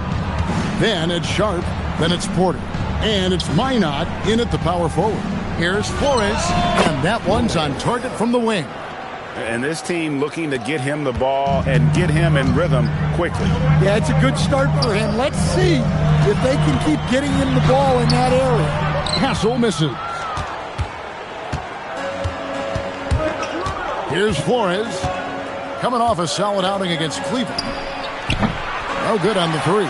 Then it's Sharp. Then it's Porter. And it's Minot in at the power forward. Here's Flores, and that one's on target from the wing. And this team looking to get him the ball and get him in rhythm quickly. Yeah, it's a good start for him. Let's see if they can keep getting him the ball in that area. Castle misses. Here's Flores, coming off a solid outing against Cleveland. No good on the three.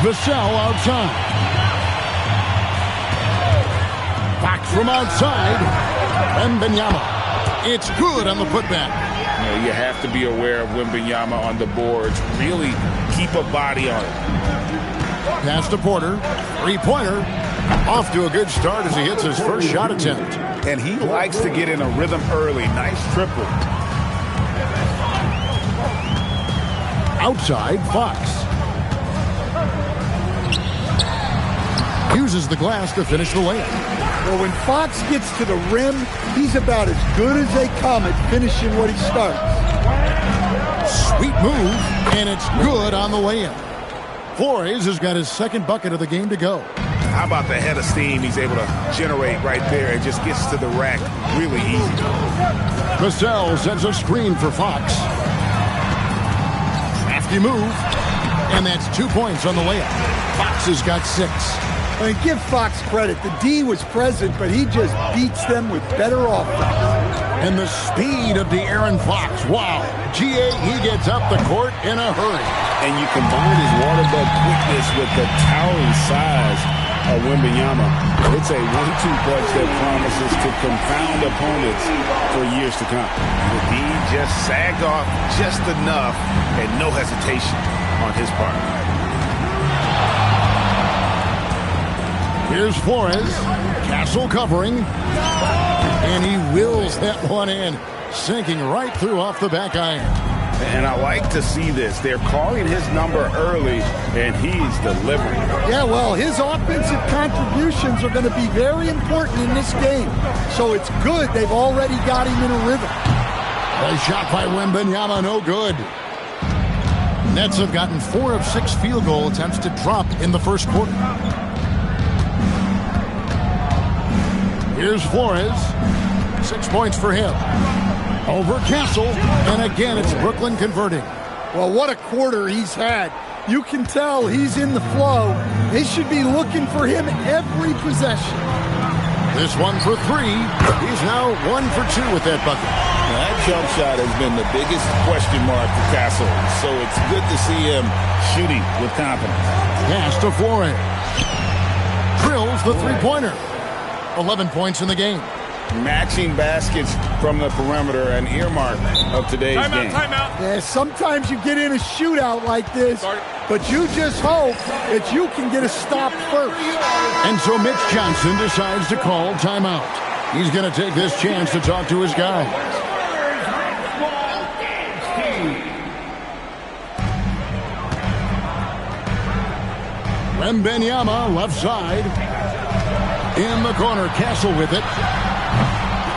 Vassell outside. Fox from outside. Wembanyama. It's good on the putback. You have to be aware of Wembanyama on the boards. Really keep a body on it. Pass to Porter. Three-pointer. Off to a good start as he hits his first shot attempt. And he likes to get in a rhythm early. Nice triple. Outside, Fox. Uses the glass to finish the layup. Well, when Fox gets to the rim, he's about as good as they come at finishing what he starts. Sweet move, and it's good on the layup. Flores has got his second bucket of the game to go. How about the head of steam he's able to generate right there? It just gets to the rack really easy. Vassell sends a screen for Fox. Crafty move, and that's 2 points on the layup. Fox has got 6. I mean, give Fox credit. The D was present, but he just beats them with better offense. And the speed of De'Aaron Fox. Wow. G.A., he gets up the court in a hurry. And you combine his water bug quickness with the towering size of Wembanyama. It's a 1-2 punch that promises to confound opponents for years to come. The D just sagged off just enough and no hesitation on his part. Here's Flores. Castle covering. And he wills that one in, sinking right through off the back iron. And I like to see this. They're calling his number early, and he's delivering. Yeah, well, his offensive contributions are going to be very important in this game. So it's good they've already got him in a rhythm. A shot by Wembanyama, no good. Nets have gotten 4 of 6 field goal attempts to drop in the first quarter. Here's Flores. 6 points for him. Over Castle, and again it's Brooklyn converting. Well, what a quarter he's had. You can tell he's in the flow. They should be looking for him every possession. This one for 3. He's now 1 for 2 with that bucket. Now, that jump shot has been the biggest question mark for Castle, so it's good to see him shooting with confidence. Pass to Flores. Drills the three-pointer. 11 points in the game. Matching baskets from the perimeter, an earmark of today's game. Timeout. Yeah, sometimes you get in a shootout like this, but you just hope that you can get a stop first. And so Mitch Johnson decides to call timeout. He's going to take this chance to talk to his guys. Wembanyama left side. In the corner, Castle with it.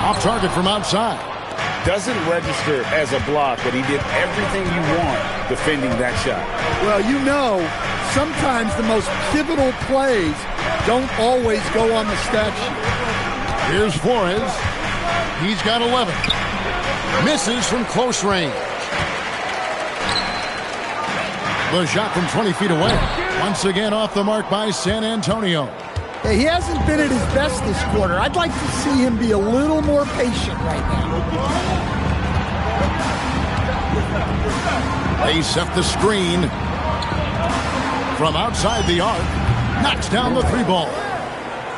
Off target from outside. Doesn't register as a block, but he did everything you want defending that shot. Well, you know, sometimes the most pivotal plays don't always go on the stat sheet. Here's Flores. He's got 11. Misses from close range. The shot from 20 feet away. Once again off the mark by San Antonio. Hey, he hasn't been at his best this quarter. I'd like to see him be a little more patient right now. They set the screen from outside the arc. Knocks down the 3 ball.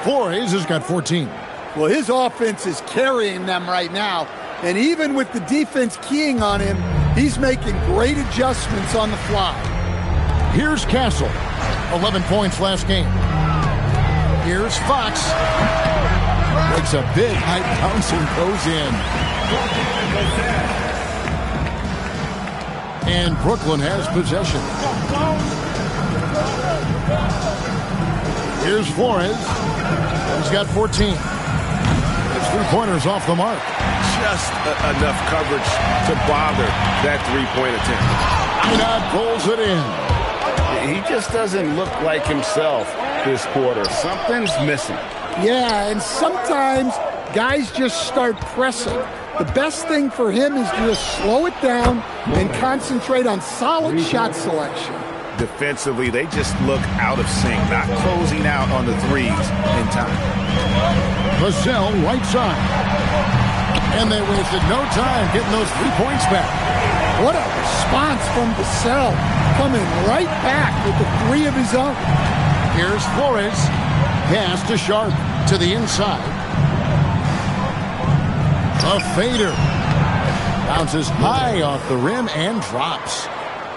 Flores has got 14. Well, his offense is carrying them right now. And even with the defense keying on him, he's making great adjustments on the fly. Here's Castle. 11 points last game. Here's Fox. Makes a big high bounce and goes in. And Brooklyn has possession. Here's Flores. He's got 14. His three-pointers off the mark. Just enough coverage to bother that three-point attempt. Minot pulls it in. He just doesn't look like himself this quarter. Something's missing. Yeah, and sometimes guys just start pressing. The best thing for him is to just slow it down and concentrate on solid shot selection. Defensively, they just look out of sync, not closing out on the threes in time. Vassell, right side. And they wasted no time getting those 3 points back. What a response from Vassell, coming right back with the three of his own. Here's Flores. Pass to Sharp to the inside. A fader. Bounces high off the rim and drops.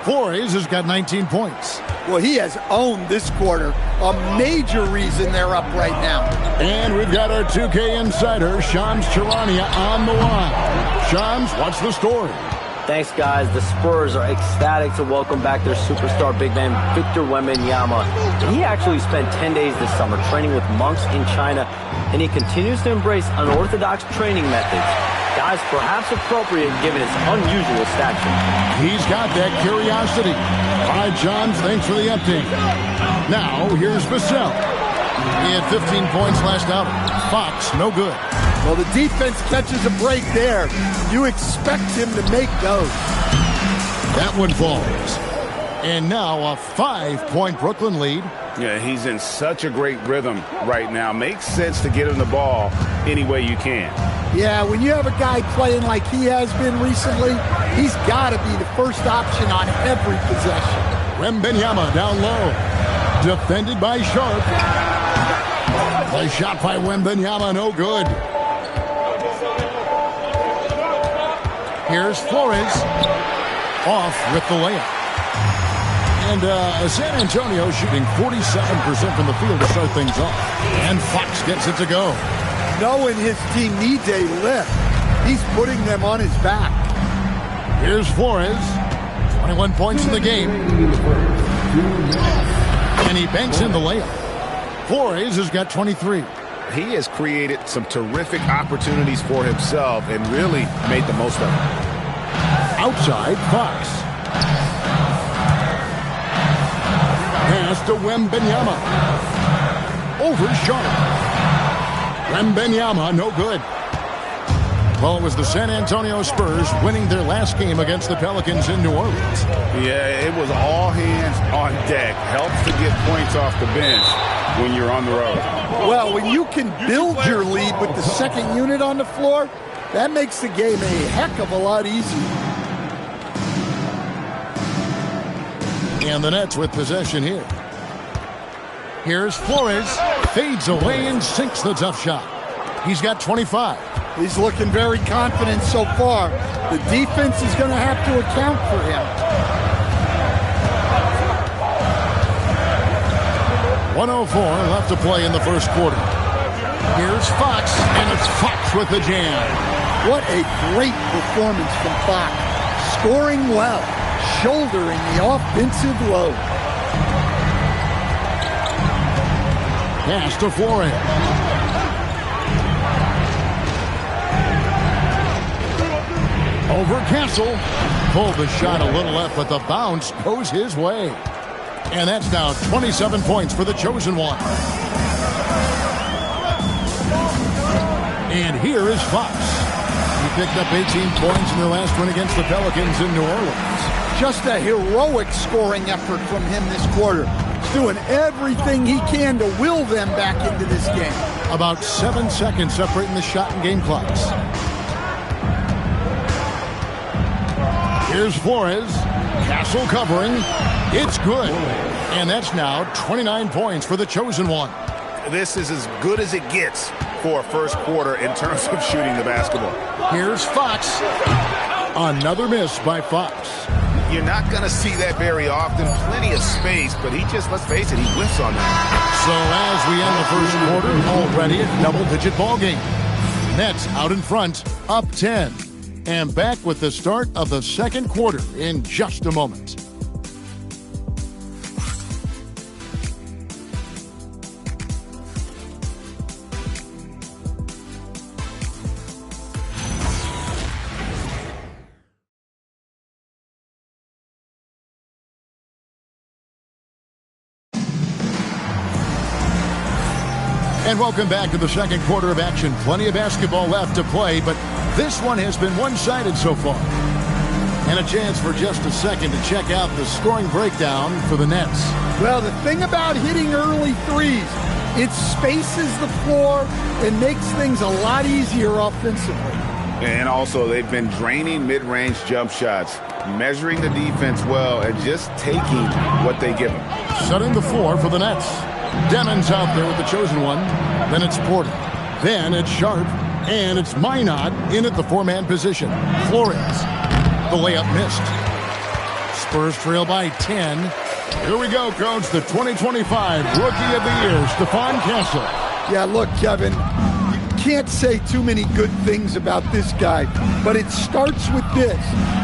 Flores has got 19 points. Well, he has owned this quarter. A major reason they're up right now. And we've got our 2K insider, Shams Charania, on the line. Shams, what's the story? Thanks, guys. The Spurs are ecstatic to welcome back their superstar big man, Victor Wembanyama. He actually spent 10 days this summer training with monks in China, and he continues to embrace unorthodox training methods. Guys, perhaps appropriate given his unusual stature. He's got that curiosity. All right, John, thanks for the update. Now, here's Vassell. He had 15 points last outing. Fox, no good. Well, the defense catches a break there. You expect him to make those. That one falls. And now a 5-point Brooklyn lead. Yeah, he's in such a great rhythm right now. Makes sense to get him the ball any way you can. Yeah, when you have a guy playing like he has been recently, he's got to be the first option on every possession. Wembanyama down low. Defended by Sharp. A shot by Wembanyama, no good. Here's Flores. Off with the layup. And San Antonio shooting 47% from the field to start things off. And Fox gets it to go. Knowing his team needs a lift, he's putting them on his back. Here's Flores. 21 points in the game. And he banks in the layup. Flores has got 23. He has created some terrific opportunities for himself and really made the most of it. Outside, Fox. Pass to Wembanyama. Over Sharp. Wembanyama, no good. Well, it was the San Antonio Spurs winning their last game against the Pelicans in New Orleans. Yeah, it was all hands on deck. Helps to get points off the bench when you're on the road. Well, when you can build your lead with the second unit on the floor, that makes the game a heck of a lot easier. And the Nets with possession here. Here's Flores. Fades away and sinks the tough shot. He's got 25. He's looking very confident so far. The defense is going to have to account for him. 1:04 left to play in the first quarter. Here's Fox, and it's Fox with the jam. What a great performance from Fox. Scoring well, shouldering the offensive load. Pass to Flores. Over Castle. Pulled the shot a little left, but the bounce goes his way. And that's now 27 points for the chosen one. And here is Fox. He picked up 18 points in their last win against the Pelicans in New Orleans. Just a heroic scoring effort from him this quarter. He's doing everything he can to will them back into this game. About 7 seconds separating the shot and game clocks. Here's Flores. Castle covering. It's good. And that's now 29 points for the chosen one. This is as good as it gets for a first quarter in terms of shooting the basketball. Here's Fox. Another miss by Fox. You're not going to see that very often. Plenty of space, but he just, let's face it, he whiffs on that. So as we end the first quarter, already a double-digit ball game. Nets out in front, up 10. And back with the start of the second quarter in just a moment. And welcome back to the second quarter of action. Plenty of basketball left to play, but this one has been one-sided so far. And a chance for just a second to check out the scoring breakdown for the Nets. Well, the thing about hitting early threes, it spaces the floor and makes things a lot easier offensively. And also, they've been draining mid-range jump shots, measuring the defense well, and just taking what they give them. Setting the floor for the Nets. Demon's out there with the chosen one. Then it's Porter. Then it's Sharp. And it's Minot in at the four-man position. Flores. The layup missed. Spurs trail by 10. Here we go, Coach. The 2025 Rookie of the Year, Stephon Castle. Yeah, look, Kevin, you can't say too many good things about this guy, but it starts with this.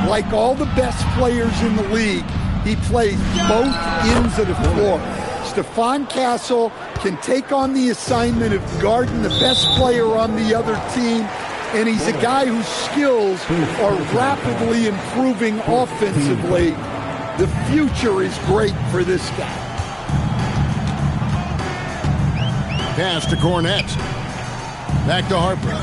Like all the best players in the league, he plays both ends of the floor. Stephon Castle can take on the assignment of guarding the best player on the other team, and he's a guy whose skills are rapidly improving offensively. The future is great for this guy. Pass to Cornette. Back to Harper.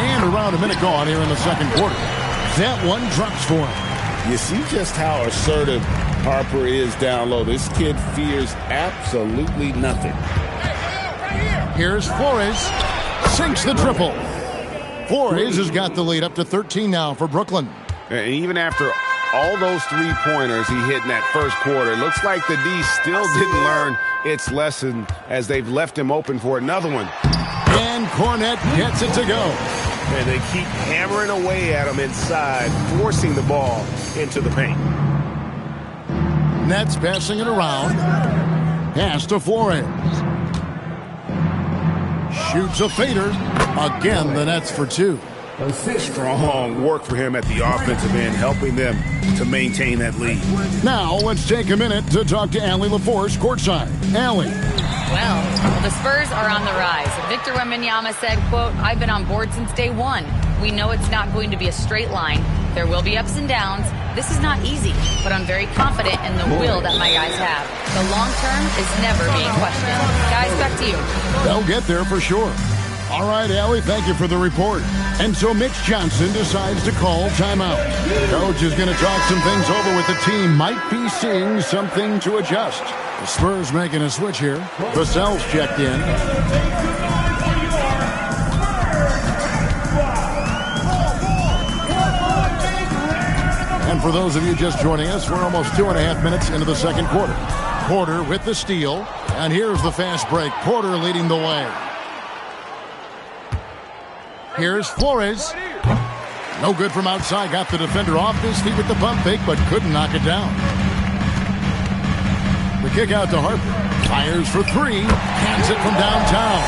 And around a minute gone here in the second quarter. That one drops for him. You see just how assertive Harper is down low. This kid fears absolutely nothing. Here's Flores. Sinks the triple. Flores has got the lead up to 13 now for Brooklyn. And even after all those three-pointers he hit in that first quarter, it looks like the D still didn't learn its lesson as they've left him open for another one. And Cornette gets it to go. And they keep hammering away at him inside, forcing the ball into the paint. Nets passing it around. Pass to Flores. Shoots a fader. Again, the Nets for two. Strong work for him at the offensive end, helping them to maintain that lead. Now, let's take a minute to talk to Allie LaForce courtside. Allie. Well, the Spurs are on the rise. Victor Wembanyama said, quote, "I've been on board since day one. We know it's not going to be a straight line. There will be ups and downs. This is not easy, but I'm very confident in the will that my guys have. The long term is never being questioned." Guys, back to you. They'll get there for sure. All right, Allie, thank you for the report. And so Mitch Johnson decides to call timeout. Coach is going to talk some things over with the team. Might be seeing something to adjust. The Spurs making a switch here. Vassell's checked in. And for those of you just joining us, we're almost 2.5 minutes into the second quarter. Porter with the steal. And here's the fast break. Porter leading the way. Here's Flores. No good from outside. Got the defender off his feet with the pump fake, but couldn't knock it down. The kick out to Harper. Fires for three. Cans it from downtown.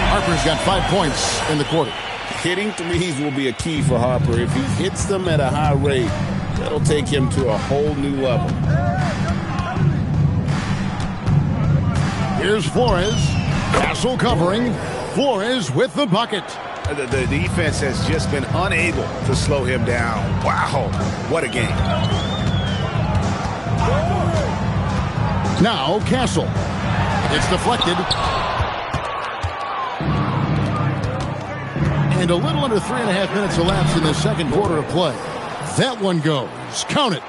Harper's got 5 points in the quarter. Hitting threes will be a key for Harper. If he hits them at a high rate, that'll take him to a whole new level. Here's Flores. Castle covering. Flores with the bucket. The defense has just been unable to slow him down. Wow, what a game. Now Castle. It's deflected. And a little under 3.5 minutes elapsed in the second quarter of play. That one goes. Count it.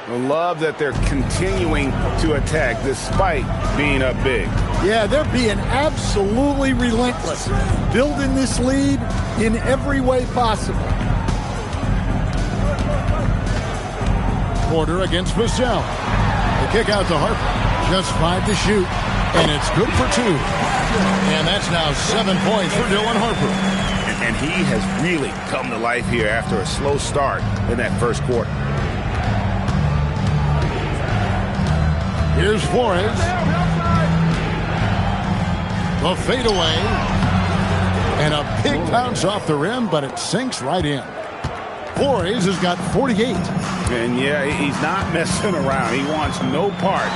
I love that they're continuing to attack despite being up big. Yeah, they're being absolutely relentless, building this lead in every way possible. Porter against Vassell. The kick out to Harper. Just 5 to shoot. And it's good for 2. And that's now 7 points for Dylan Harper. And he has really come to life here after a slow start in that first quarter. Here's Flores. The fadeaway. And a big bounce off the rim, but it sinks right in. Flores has got 48. And yeah, he's not messing around. He wants no part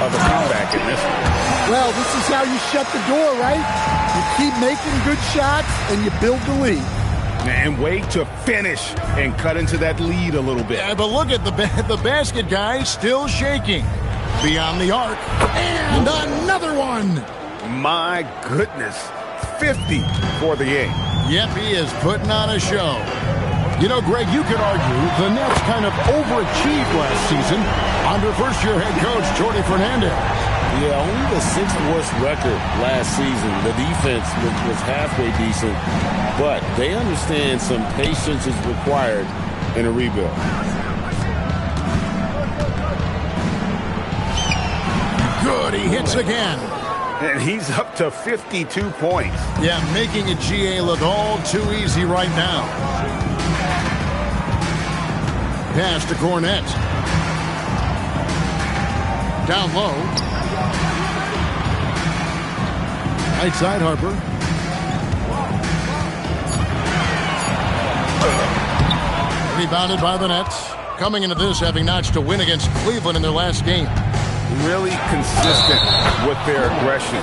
of the comeback in this one. Well, this is how you shut the door, right? You keep making good shots and you build the lead. And wait to finish and cut into that lead a little bit. Yeah, but look at the basket guy still shaking. Beyond the arc. And another one. My goodness. 50 for the game. Yep, he is putting on a show. You know, Greg, you could argue the Nets kind of overachieved last season under first-year head coach Jordi Fernandez. Yeah, only the 6th worst record last season. The defense was halfway decent, but they understand some patience is required in a rebuild. Good, he hits again. And he's up to 52 points. Yeah, making a GA look all too easy right now. Pass to Cornette. Down low. Right side, Harper. Rebounded by the Nets. Coming into this, having notched a win against Cleveland in their last game. Really consistent with their aggression.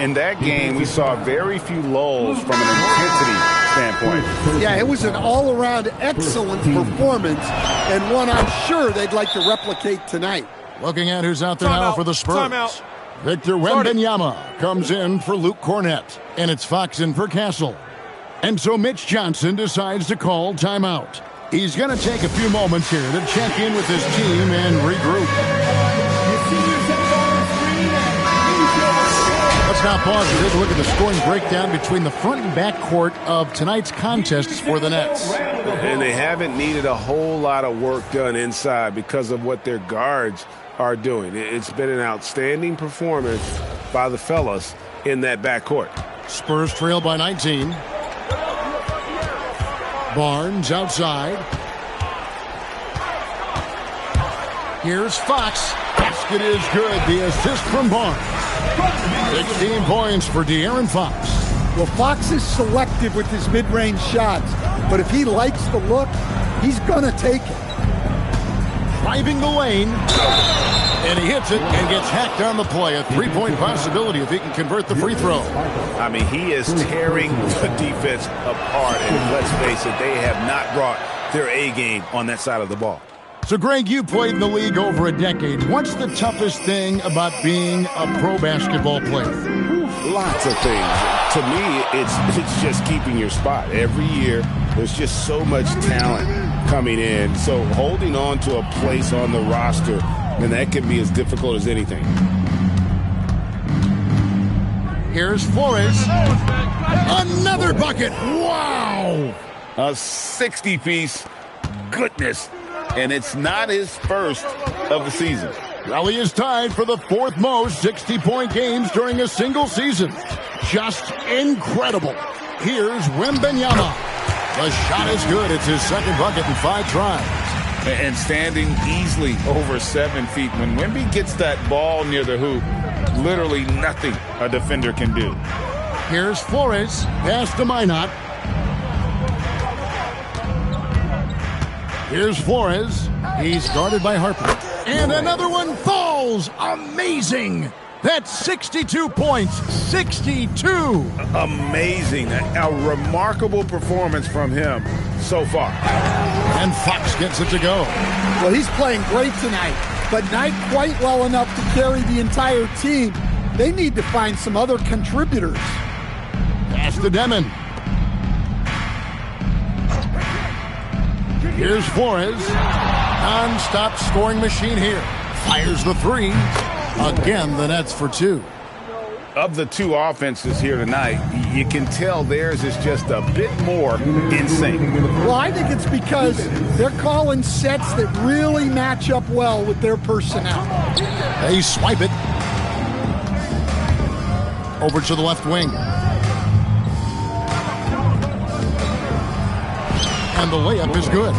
In that game, we saw very few lulls from an intensity standpoint. Yeah, it was an all-around excellent performance, and one I'm sure they'd like to replicate tonight. Looking at who's out there now for the Spurs. Victor Wembanyama comes in for Luke Cornette, and it's Fox in for Castle. And so Mitch Johnson decides to call timeout. He's going to take a few moments here to check in with his team and regroup. Let's now pause and take a look at the scoring breakdown between the front and back court of tonight's contests for the Nets. And they haven't needed a whole lot of work done inside because of what their guards are doing. It's been an outstanding performance by the fellas in that backcourt. Spurs trail by 19. Barnes outside. Here's Fox. Basket is good. The assist from Barnes. 16 points for De'Aaron Fox. Well, Fox is selective with his mid-range shots, but if he likes the look, he's going to take it. Driving the lane, and he hits it and gets hacked on the play. A three-point possibility if he can convert the free throw. I mean, he is tearing the defense apart, and let's face it, they have not brought their A game on that side of the ball. So, Greg, you played in the league over a decade. What's the toughest thing about being a pro basketball player? Lots of things. To me, it's just keeping your spot. Every year, there's just so much talent coming in. So holding on to a place on the roster, and that can be as difficult as anything. Here's Flores. Another bucket. Wow! A 60-piece. Goodness. And it's not his first of the season. Well, he is tied for the fourth most 60-point games during a single season. Just incredible. Here's Wembanyama. The shot is good. It's his second bucket in 5 tries. And standing easily over 7 feet. When Wemby gets that ball near the hoop, literally nothing a defender can do. Here's Flores. Pass to Minot. Here's Flores. He's guarded by Harper. And another one falls. Amazing. That's 62 points. 62. Amazing. A remarkable performance from him so far. And Fox gets it to go. Well, he's playing great tonight, but not quite well enough to carry the entire team. They need to find some other contributors. Pass to Demon. Here's Flores. Non-stop scoring machine here. Fires the three. Again, the Nets for 2. Of the 2 offenses here tonight, you can tell theirs is just a bit more in sync. Well, I think it's because they're calling sets that really match up well with their personnel. They swipe it. Over to the left wing. And the layup is good.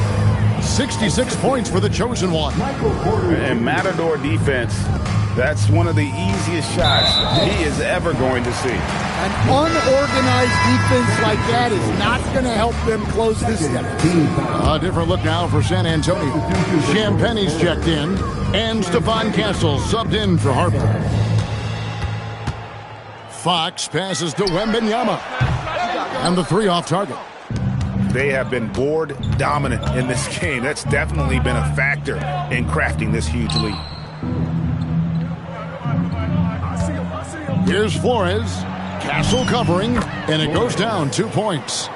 66 points for the chosen one. And Matador defense, that's one of the easiest shots he is ever going to see. An unorganized defense like that is not going to help them close this deficit. A different look now for San Antonio. Champagne's checked in, and Stephon Castle subbed in for Harper. Fox passes to Wembanyama. And the three off target. They have been board dominant in this game. That's definitely been a factor in crafting this huge lead. Here's Flores. Castle covering, and it goes down 2 points.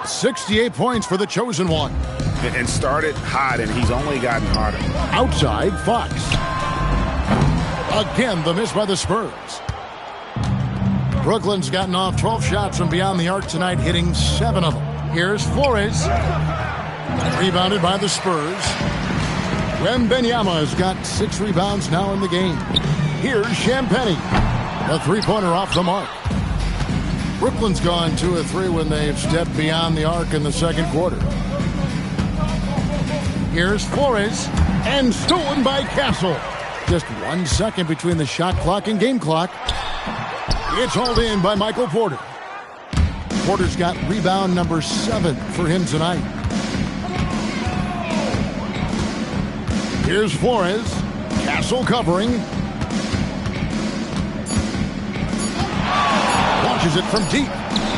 68 points for the chosen one. And started hot, and he's only gotten harder. Outside, Fox. Again, the miss by the Spurs. Brooklyn's gotten off 12 shots from beyond the arc tonight, hitting 7 of them. Here's Flores. Rebounded by the Spurs. Wembanyama has got 6 rebounds now in the game. Here's Champagnie. A three-pointer off the mark. Brooklyn's gone 2 of 3 when they've stepped beyond the arc in the second quarter. Here's Flores. And stolen by Castle. Just 1 second between the shot clock and game clock. It's hauled in by Michael Porter. Porter's got rebound number 7 for him tonight. Here's Flores. Castle covering. Launches it from deep.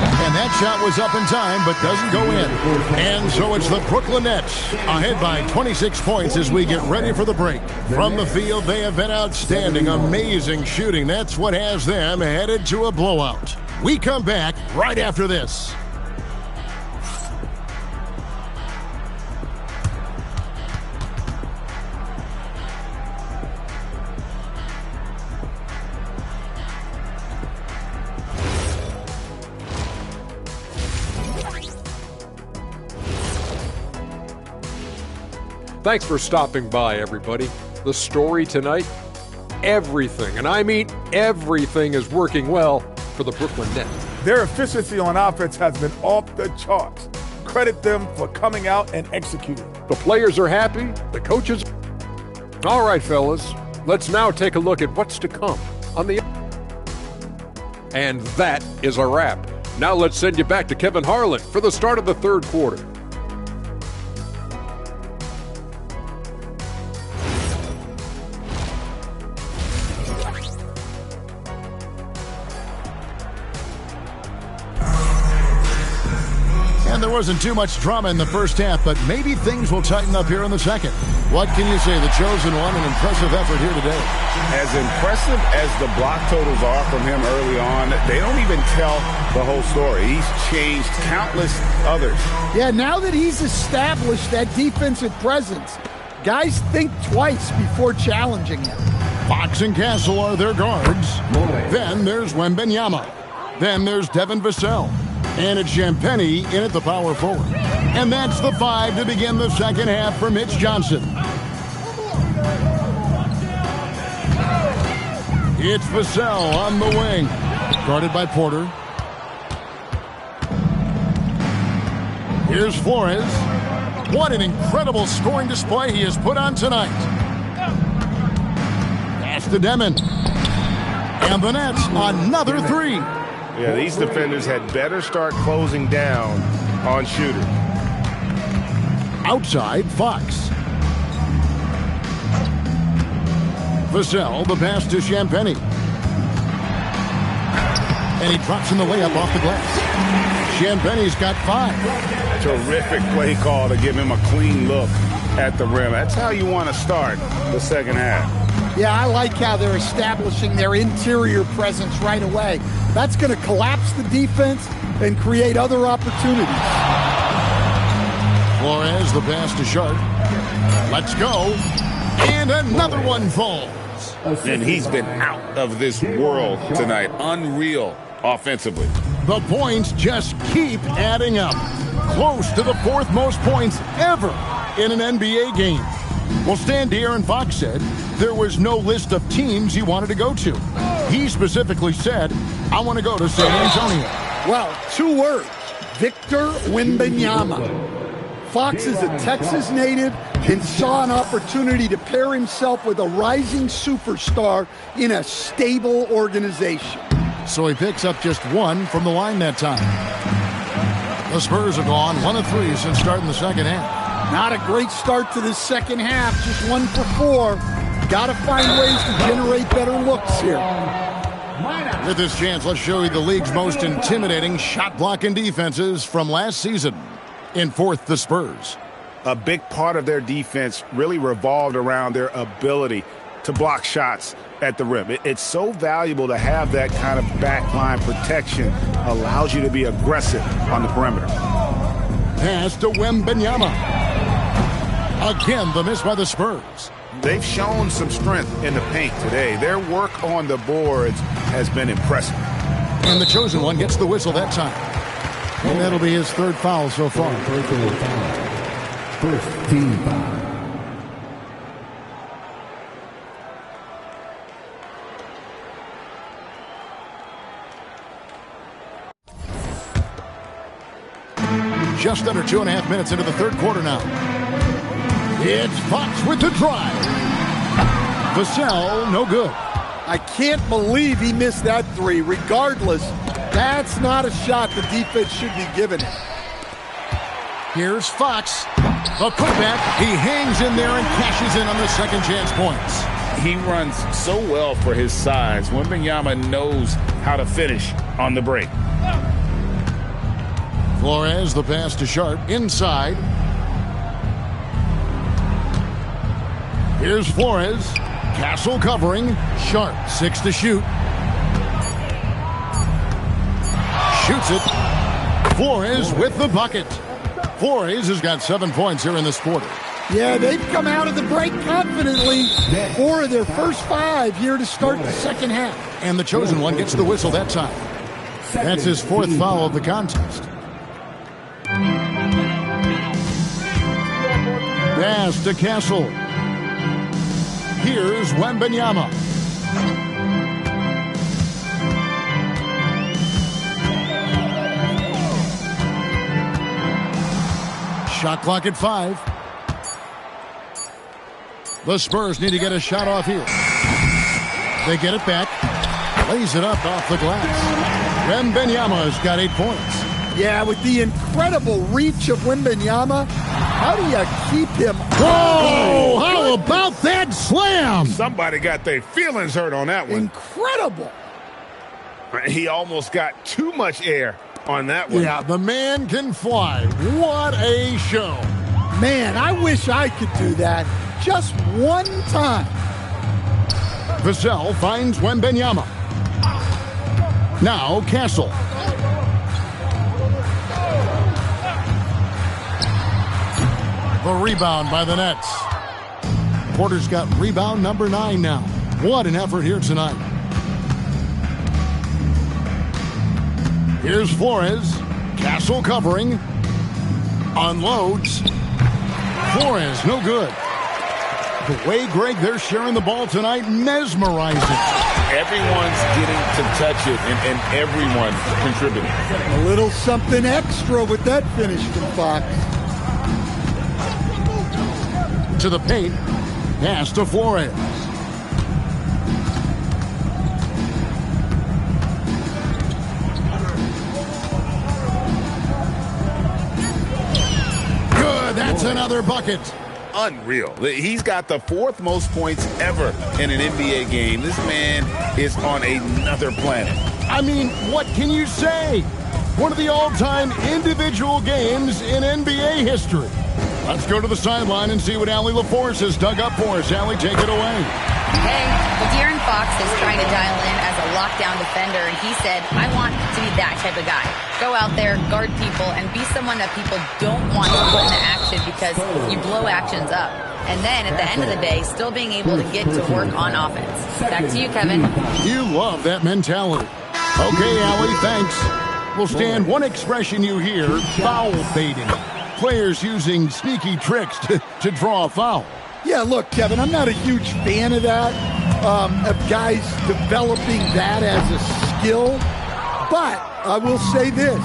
And that shot was up in time, but doesn't go in. And so it's the Brooklyn Nets ahead by 26 points as we get ready for the break. From the field, they have been outstanding. Amazing shooting. That's what has them headed to a blowout. We come back right after this. Thanks for stopping by, everybody. The story tonight, everything, and I mean everything, is working well for the Brooklyn Nets. Their efficiency on offense has been off the charts. Credit them for coming out and executing. The players are happy, the coaches. All right, fellas, let's now take a look at what's to come on the. And that is a wrap. Now let's send you back to Kevin Harlan for the start of the third quarter. There wasn't too much drama in the first half, but maybe things will tighten up here in the second. What can you say? The chosen one, an impressive effort here today. As impressive as the block totals are from him early on, they don't even tell the whole story. He's changed countless others. Yeah, now that he's established that defensive presence, guys think twice before challenging him. Fox and Castle are their guards. Then there's Wembanyama. Then there's Devin Vassell. And it's Champagnie in at the power forward. And that's the 5 to begin the second half for Mitch Johnson. It's Vassell on the wing. Guarded by Porter. Here's Flores. What an incredible scoring display he has put on tonight. Pass to Demon. And the Nets, another 3. Yeah, these defenders had better start closing down on shooters. Outside, Fox. Vassell, the pass to Champagnie. And he drops in the layup off the glass. Champagnie's got 5. Terrific play call to give him a clean look at the rim. That's how you want to start the second half. Yeah, I like how they're establishing their interior presence right away. That's going to collapse the defense and create other opportunities. Flores, the pass to Sharp. Let's go. And another one falls. And he's been out of this world tonight. Unreal offensively. The points just keep adding up. Close to the 4th most points ever in an NBA game. Well, Stan De'Aaron Fox said there was no list of teams he wanted to go to. He He specifically said, I want to go to San Antonio. Well, 2 words, Victor Wembanyama. Fox is a Texas native and saw an opportunity to pair himself with a rising superstar in a stable organization. So he picks up just 1 from the line that time. The Spurs have gone 1 of 3 since starting the second half. Not a great start to the second half, just 1 for 4. Got to find ways to generate better looks here. With this chance, let's show you the league's most intimidating shot blocking defenses from last season. In 4th, the Spurs. A big part of their defense really revolved around their ability to block shots at the rim. It's so valuable to have that kind of backline protection. Allows you to be aggressive on the perimeter. Pass to Wembanyama. Again, the miss by the Spurs. They've shown some strength in the paint today. Their work on the boards has been impressive. And the chosen one gets the whistle that time. And that'll be his 3rd foul so far. First team foul. Just under 2.5 minutes into the 3rd quarter now. It's Fox with the drive. Vassell, no good. I can't believe he missed that 3. Regardless, that's not a shot the defense should be giving him. Here's Fox. The putback. He hangs in there and cashes in on the second chance points. He runs so well for his size. Wembanyama knows how to finish on the break. Flores, the pass to Sharp. Inside. Here's Flores. Castle covering. Sharp, 6 to shoot. Shoots it. Flores with the bucket. Flores has got 7 points here in this quarter. Yeah, they've come out of the break confidently. 4 of their first 5 here to start the second half. And the chosen one gets the whistle that time. That's his 4th foul of the contest. Pass to Castle. Here's Wembanyama. Shot clock at 5. The Spurs need to get a shot off here. They get it back. Lays it up off the glass. Wembanyama's got 8 points. Yeah, with the incredible reach of Wembanyama, how do you keep him? Whoa! How about that slam? Somebody got their feelings hurt on that one. Incredible. He almost got too much air on that one. Yeah, the man can fly. What a show. Man, I wish I could do that just one time. Vassell finds Wembanyama. Now Castle. The rebound by the Nets. Porter's got rebound number 9 now. What an effort here tonight. Here's Flores. Castle covering. Unloads. Flores, no good. The way, Greg, they're sharing the ball tonight, mesmerizing. Everyone's getting to touch it, and everyone contributing. A little something extra with that finish from Fox. To the paint. Pass to Flores. Good. That's another bucket. Unreal. He's got the 4th most points ever in an NBA game. This man is on another planet. I mean, what can you say? One of the all-time individual games in NBA history. Let's go to the sideline and see what Allie LaForce has dug up for us. Allie, take it away. Hey, De'Aaron Fox is trying to dial in as a lockdown defender, and he said, I want to be that type of guy. Go out there, guard people, and be someone that people don't want to put into action because you blow actions up. And then at the end of the day, still being able to get to work on offense. Back to you, Kevin. You love that mentality. Okay, Allie, thanks. We'll stand one expression you hear, foul baiting. Players using sneaky tricks to draw a foul. Yeah, look, Kevin, I'm not a huge fan of that. of guys developing that as a skill. But I will say this.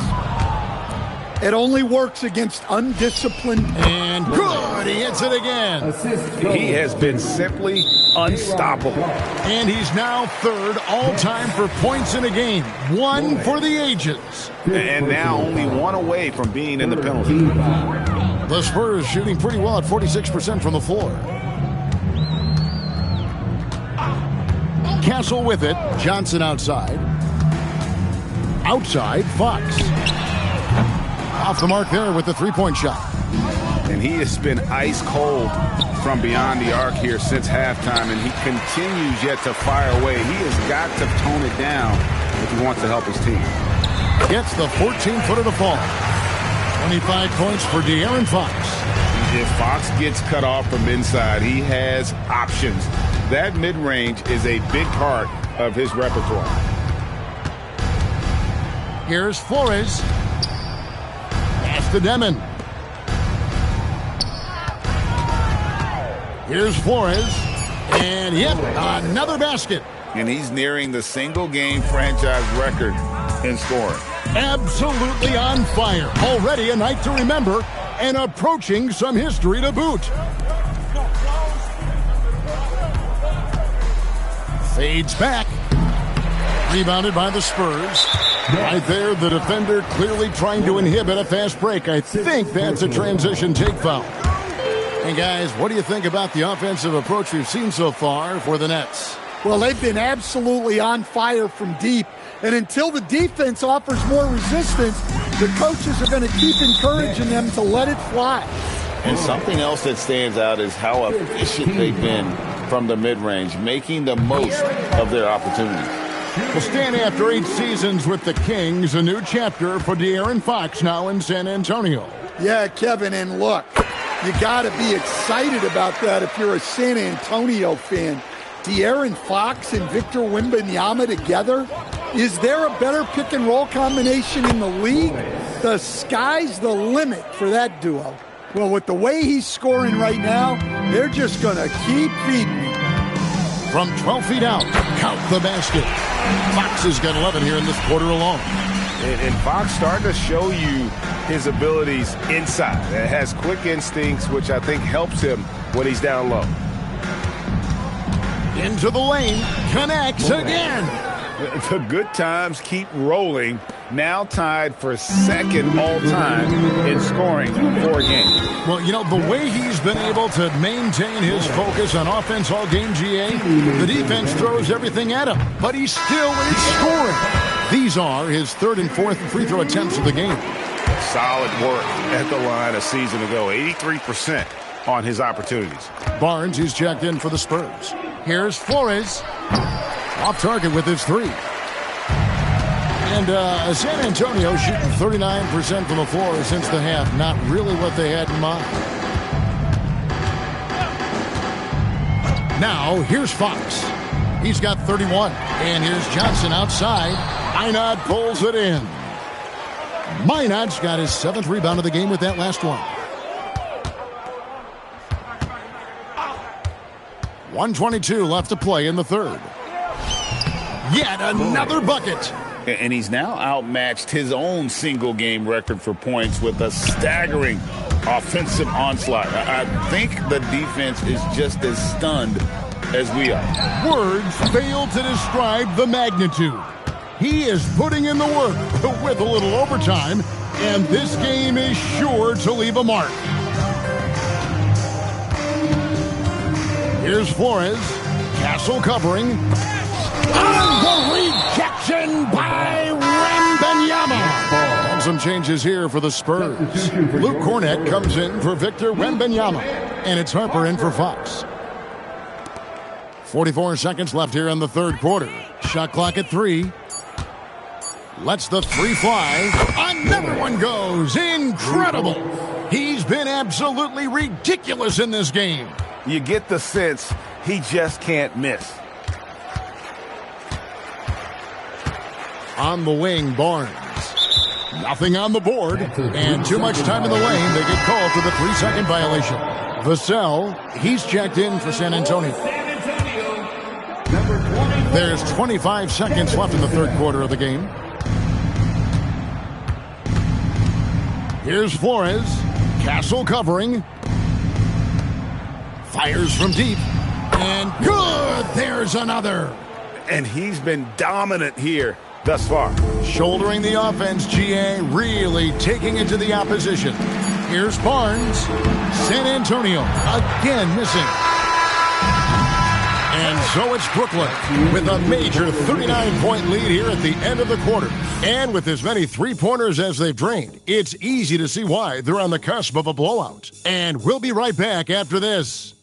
It only works against undisciplined. And good, he hits it again. He has been simply unstoppable. And he's now third all-time for points in a game. One for the ages. And now only one away from being in the penalty. The Spurs shooting pretty well at 46% from the floor. Castle with it. Johnson outside. Outside, Fox. Off the mark there with the three-point shot. And he has been ice cold from beyond the arc here since halftime, and he continues yet to fire away. He has got to tone it down if he wants to help his team. Gets the 14-footer to fall. 25 points for De'Aaron Fox. If Fox gets cut off from inside, he has options. That mid-range is a big part of his repertoire. Here's Flores. Pass to Demon. Here's Flores. And yep, another basket. And he's nearing the single-game franchise record in scoring. Absolutely on fire. Already a night to remember and approaching some history to boot. Fades back. Rebounded by the Spurs. Right there, the defender clearly trying to inhibit a fast break. I think that's a transition take foul. And guys, what do you think about the offensive approach we've seen so far for the Nets? Well, they've been absolutely on fire from deep. And until the defense offers more resistance, the coaches are going to keep encouraging them to let it fly. And something else that stands out is how efficient they've been from the mid-range, making the most of their opportunities. Well, Stan, after 8 seasons with the Kings, a new chapter for De'Aaron Fox now in San Antonio. Yeah, Kevin, and look, you got to be excited about that if you're a San Antonio fan. De'Aaron Fox and Victor Wembanyama together? Is there a better pick-and-roll combination in the league? The sky's the limit for that duo. Well, with the way he's scoring right now, they're just going to keep feeding me. From 12 feet out, count the basket. Fox has got 11 here in this quarter alone. And Fox starting to show you his abilities inside. It has quick instincts, which I think helps him when he's down low. Into the lane, connects again. The good times keep rolling. Now tied for second all-time in scoring for a game. Well, you know, the way he's been able to maintain his focus on offense all game, GA, the defense throws everything at him, but he still is scoring. These are his third and fourth free throw attempts of the game. Solid work at the line a season ago. 83% on his opportunities. Barnes, he's checked in for the Spurs. Here's Flores. Off target with his three. And San Antonio shooting 39% from the floor since the half. Not really what they had in mind. Now, here's Fox. He's got 31. And here's Johnson outside. Minot pulls it in. Minot's got his 7th rebound of the game with that last one. 1:22 left to play in the third. Yet another bucket. And he's now outmatched his own single-game record for points with a staggering offensive onslaught. I think the defense is just as stunned as we are. Words fail to describe the magnitude. He is putting in the work with a little overtime, and this game is sure to leave a mark. Here's Flores. Castle covering. And the rejection by Wembanyama. And some changes here for the Spurs. Luke Cornett comes in for Victor Wembanyama. And it's Harper in for Fox. 44 seconds left here in the third quarter. Shot clock at 3. Lets the 3 fly. Another one goes. Incredible. He's been absolutely ridiculous in this game. You get the sense he just can't miss. On the wing, Barnes. Nothing on the board. And too much time in the lane. They get called for the 3-second violation. Vassell, he's checked in for San Antonio. There's 25 seconds left in the third quarter of the game. Here's Flores. Castle covering. Fires from deep. And good! There's another. And he's been dominant here thus far. Shouldering the offense, GA really taking it to the opposition. Here's Barnes. San Antonio again missing. And so it's Brooklyn with a major 39-point lead here at the end of the quarter. And with as many three-pointers as they've drained, it's easy to see why they're on the cusp of a blowout. And we'll be right back after this.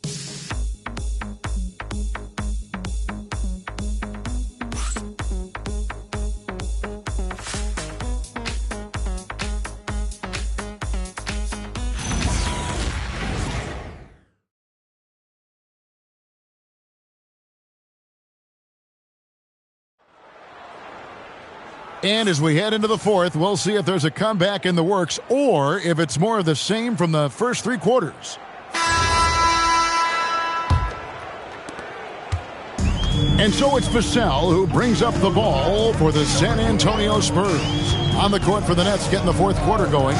And as we head into the fourth, we'll see if there's a comeback in the works or if it's more of the same from the first three quarters. And so it's Vassell who brings up the ball for the San Antonio Spurs. On the court for the Nets, getting the fourth quarter going.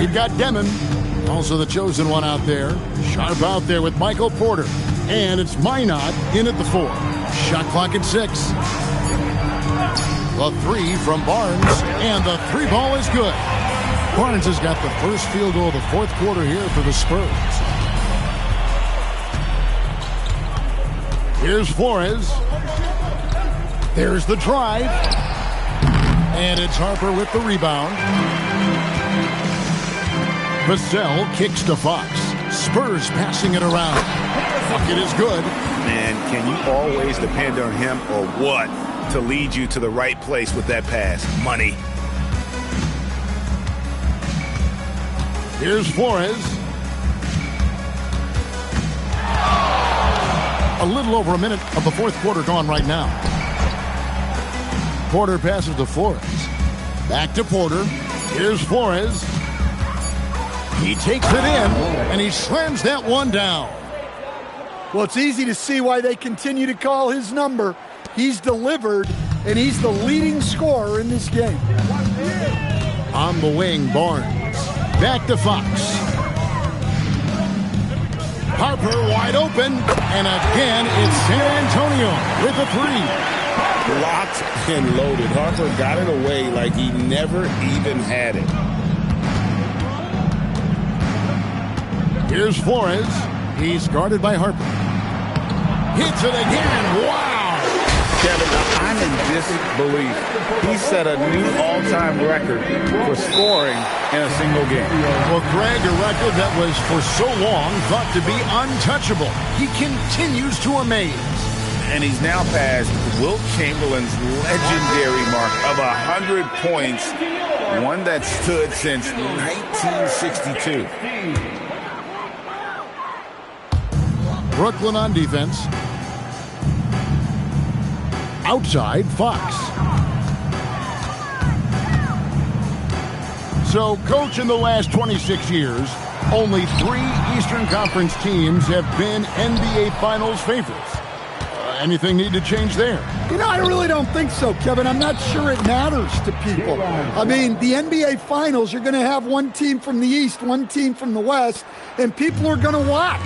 We've got Demon, also the chosen one out there. Sharp out there with Michael Porter. And it's Minot in at the 4. Shot clock at 6. The 3 from Barnes, and the 3 ball is good. Barnes has got the first field goal of the fourth quarter here for the Spurs. Here's Flores. There's the drive. And it's Harper with the rebound. Vassell kicks to Fox. Spurs passing it around. Bucket is good. And can you always depend on him or what to lead you to the right place with that pass? Money. Here's Flores. A little over a minute of the fourth quarter gone right now. Porter passes to Flores. Back to Porter. Here's Flores. He takes it in, and he slams that one down. Well, it's easy to see why they continue to call his number. He's delivered, and he's the leading scorer in this game. On the wing, Barnes. Back to Fox. Harper wide open, and again it's San Antonio with a 3. Locked and loaded. Harper got it away like he never even had it. Here's Flores. He's guarded by Harper. Hits it again. Wow! Kevin, I'm in disbelief. He set a new all-time record for scoring in a single game. Well, Greg, a record that was for so long thought to be untouchable. He continues to amaze. And he's now passed Wilt Chamberlain's legendary mark of 100 points, one that stood since 1962. Brooklyn on defense. Outside, Fox. So, coach, in the last 26 years, only 3 Eastern Conference teams have been NBA Finals favorites. Anything need to change there? You know, I really don't think so, Kevin. I'm not sure it matters to people. I mean, the NBA Finals, you're going to have one team from the East, one team from the West, and people are going to watch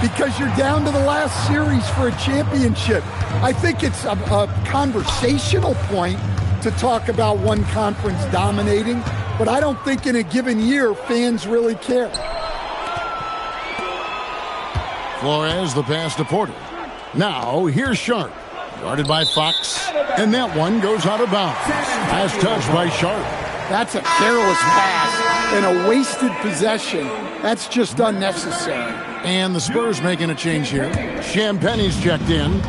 because you're down to the last series for a championship. I think it's a conversational point to talk about one conference dominating, but I don't think in a given year fans really care. Flores, the pass to Porter. Now, here's Sharp, guarded by Fox, and that one goes out of bounds. Last touch by Sharp. That's a careless pass and a wasted possession. That's just unnecessary. And the Spurs making a change here. Champagne's checked in.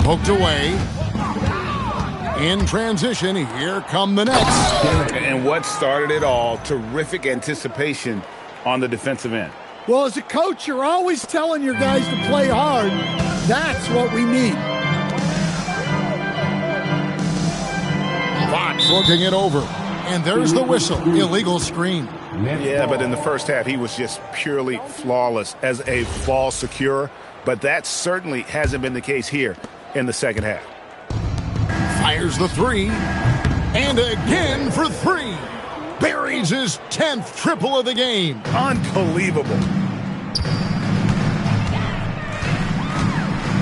Poked away. In transition, here come the Nets. And what started it all, terrific anticipation on the defensive end. Well, as a coach, you're always telling your guys to play hard. That's what we need. Fox looking it over. And there's the whistle. Illegal screen. Yeah, but in the first half, he was just purely flawless as a ball securer. But that certainly hasn't been the case here. in the second half. Fires the three. And again for three. Buries his 10th triple of the game. Unbelievable.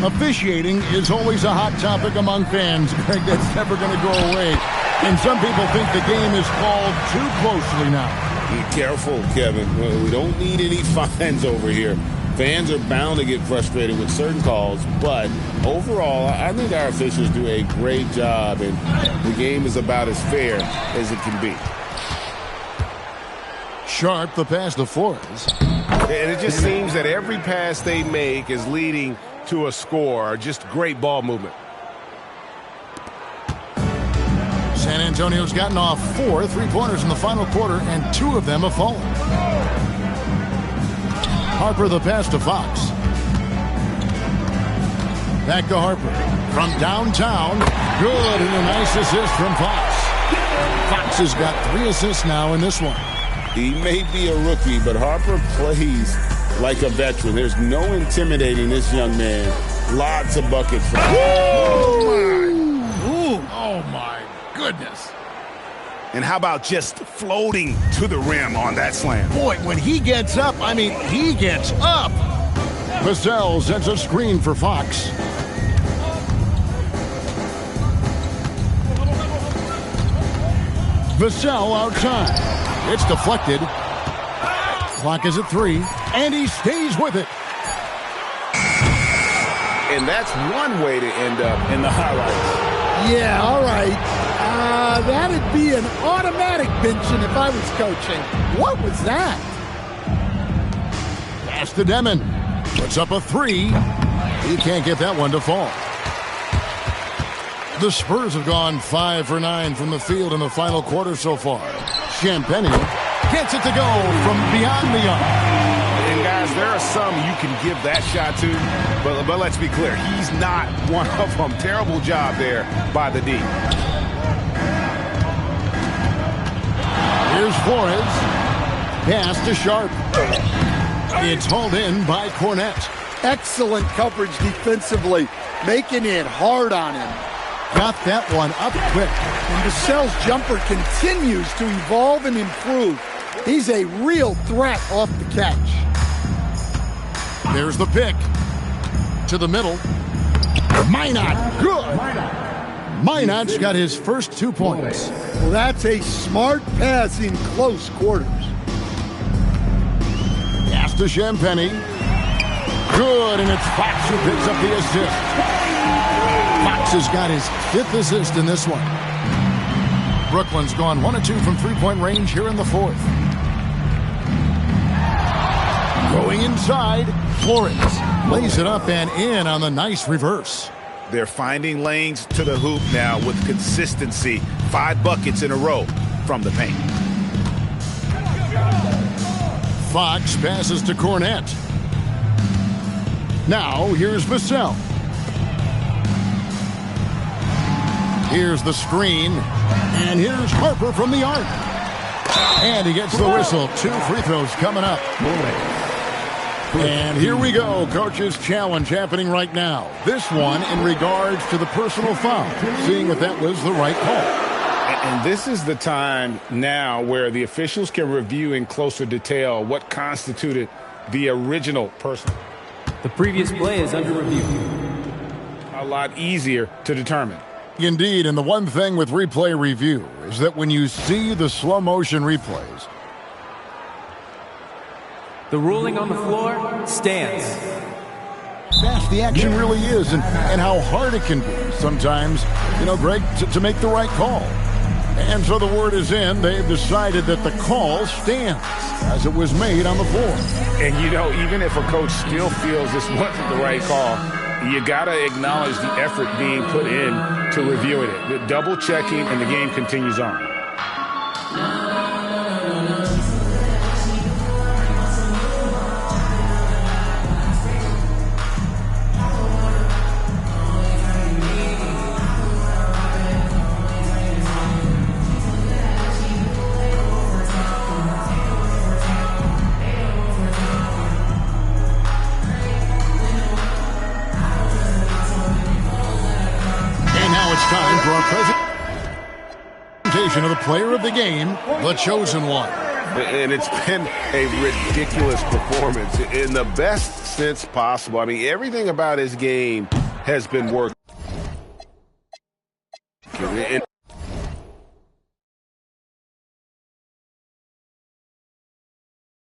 Officiating is always a hot topic among fans, Greg. That's never going to go away. And some people think the game is called too closely now. Be careful, Kevin. We don't need any fines over here. Fans are bound to get frustrated with certain calls, but overall, I think our officials do a great job, and the game is about as fair as it can be. Sharp, the pass to Flores. And it just seems that every pass they make is leading to a score. Just great ball movement. San Antonio's gotten off 4 3-pointers in the final quarter, and 2 of them have fallen. Harper the pass to Fox. Back to Harper. From downtown. Good, and a nice assist from Fox. Fox has got 3 assists now in this one. He may be a rookie, but Harper plays like a veteran. There's no intimidating this young man. Lots of buckets. Oh, my goodness. And how about just floating to the rim on that slam? Boy, when he gets up, I mean, he gets up. Vassell sends a screen for Fox. Vassell outside. It's deflected. Clock is at 3, and he stays with it. And that's one way to end up in the highlights. Yeah, all right. That'd be an automatic benching if I was coaching. What was that? Pass to Demon. Puts up a 3. He can't get that one to fall. The Spurs have gone 5 for 9 from the field in the final quarter so far. Champagnie gets it to go from beyond the arc. And guys, there are some you can give that shot to, but let's be clear, he's not one of them. Terrible job there by the D. Here's Flores. Pass to Sharp. It's hauled in by Cornette. Excellent coverage defensively, making it hard on him. Got that one up quick. And Vassell's jumper continues to evolve and improve. He's a real threat off the catch. There's the pick. To the middle. Minot. Good. Minot's got his first 2 points. Well, that's a smart pass in close quarters. Pass to Champagnie. Good, and it's Fox who picks up the assist. Fox has got his 5th assist in this one. Brooklyn's gone 1 of 2 from 3-point range here in the 4th. Going inside, Flores lays it up and in on the nice reverse. They're finding lanes to the hoop now with consistency. 5 buckets in a row from the paint. Fox passes to Cornette. Now here's Vassell. Here's the screen. And here's Harper from the arc. And he gets the whistle. 2 free throws coming up. And here we go. Coach's challenge happening right now. This one in regards to the personal foul. Seeing if that was the right call. And this is the time now where the officials can review in closer detail what constituted the original personal. The previous play is under review. A lot easier to determine. Indeed, and the one thing with replay review is that when you see the slow motion replays, the ruling on the floor stands. Fast the action really is, and how hard it can be sometimes, Greg, to make the right call. And so the word is in. They've decided that the call stands as it was made on the floor. And, even if a coach still feels this wasn't the right call, you got to acknowledge the effort being put in to reviewing it. The double checking, and the game continues on. presentation of the player of the game, the chosen one. And it's been a ridiculous performance in the best sense possible. I mean, everything about his game has been working.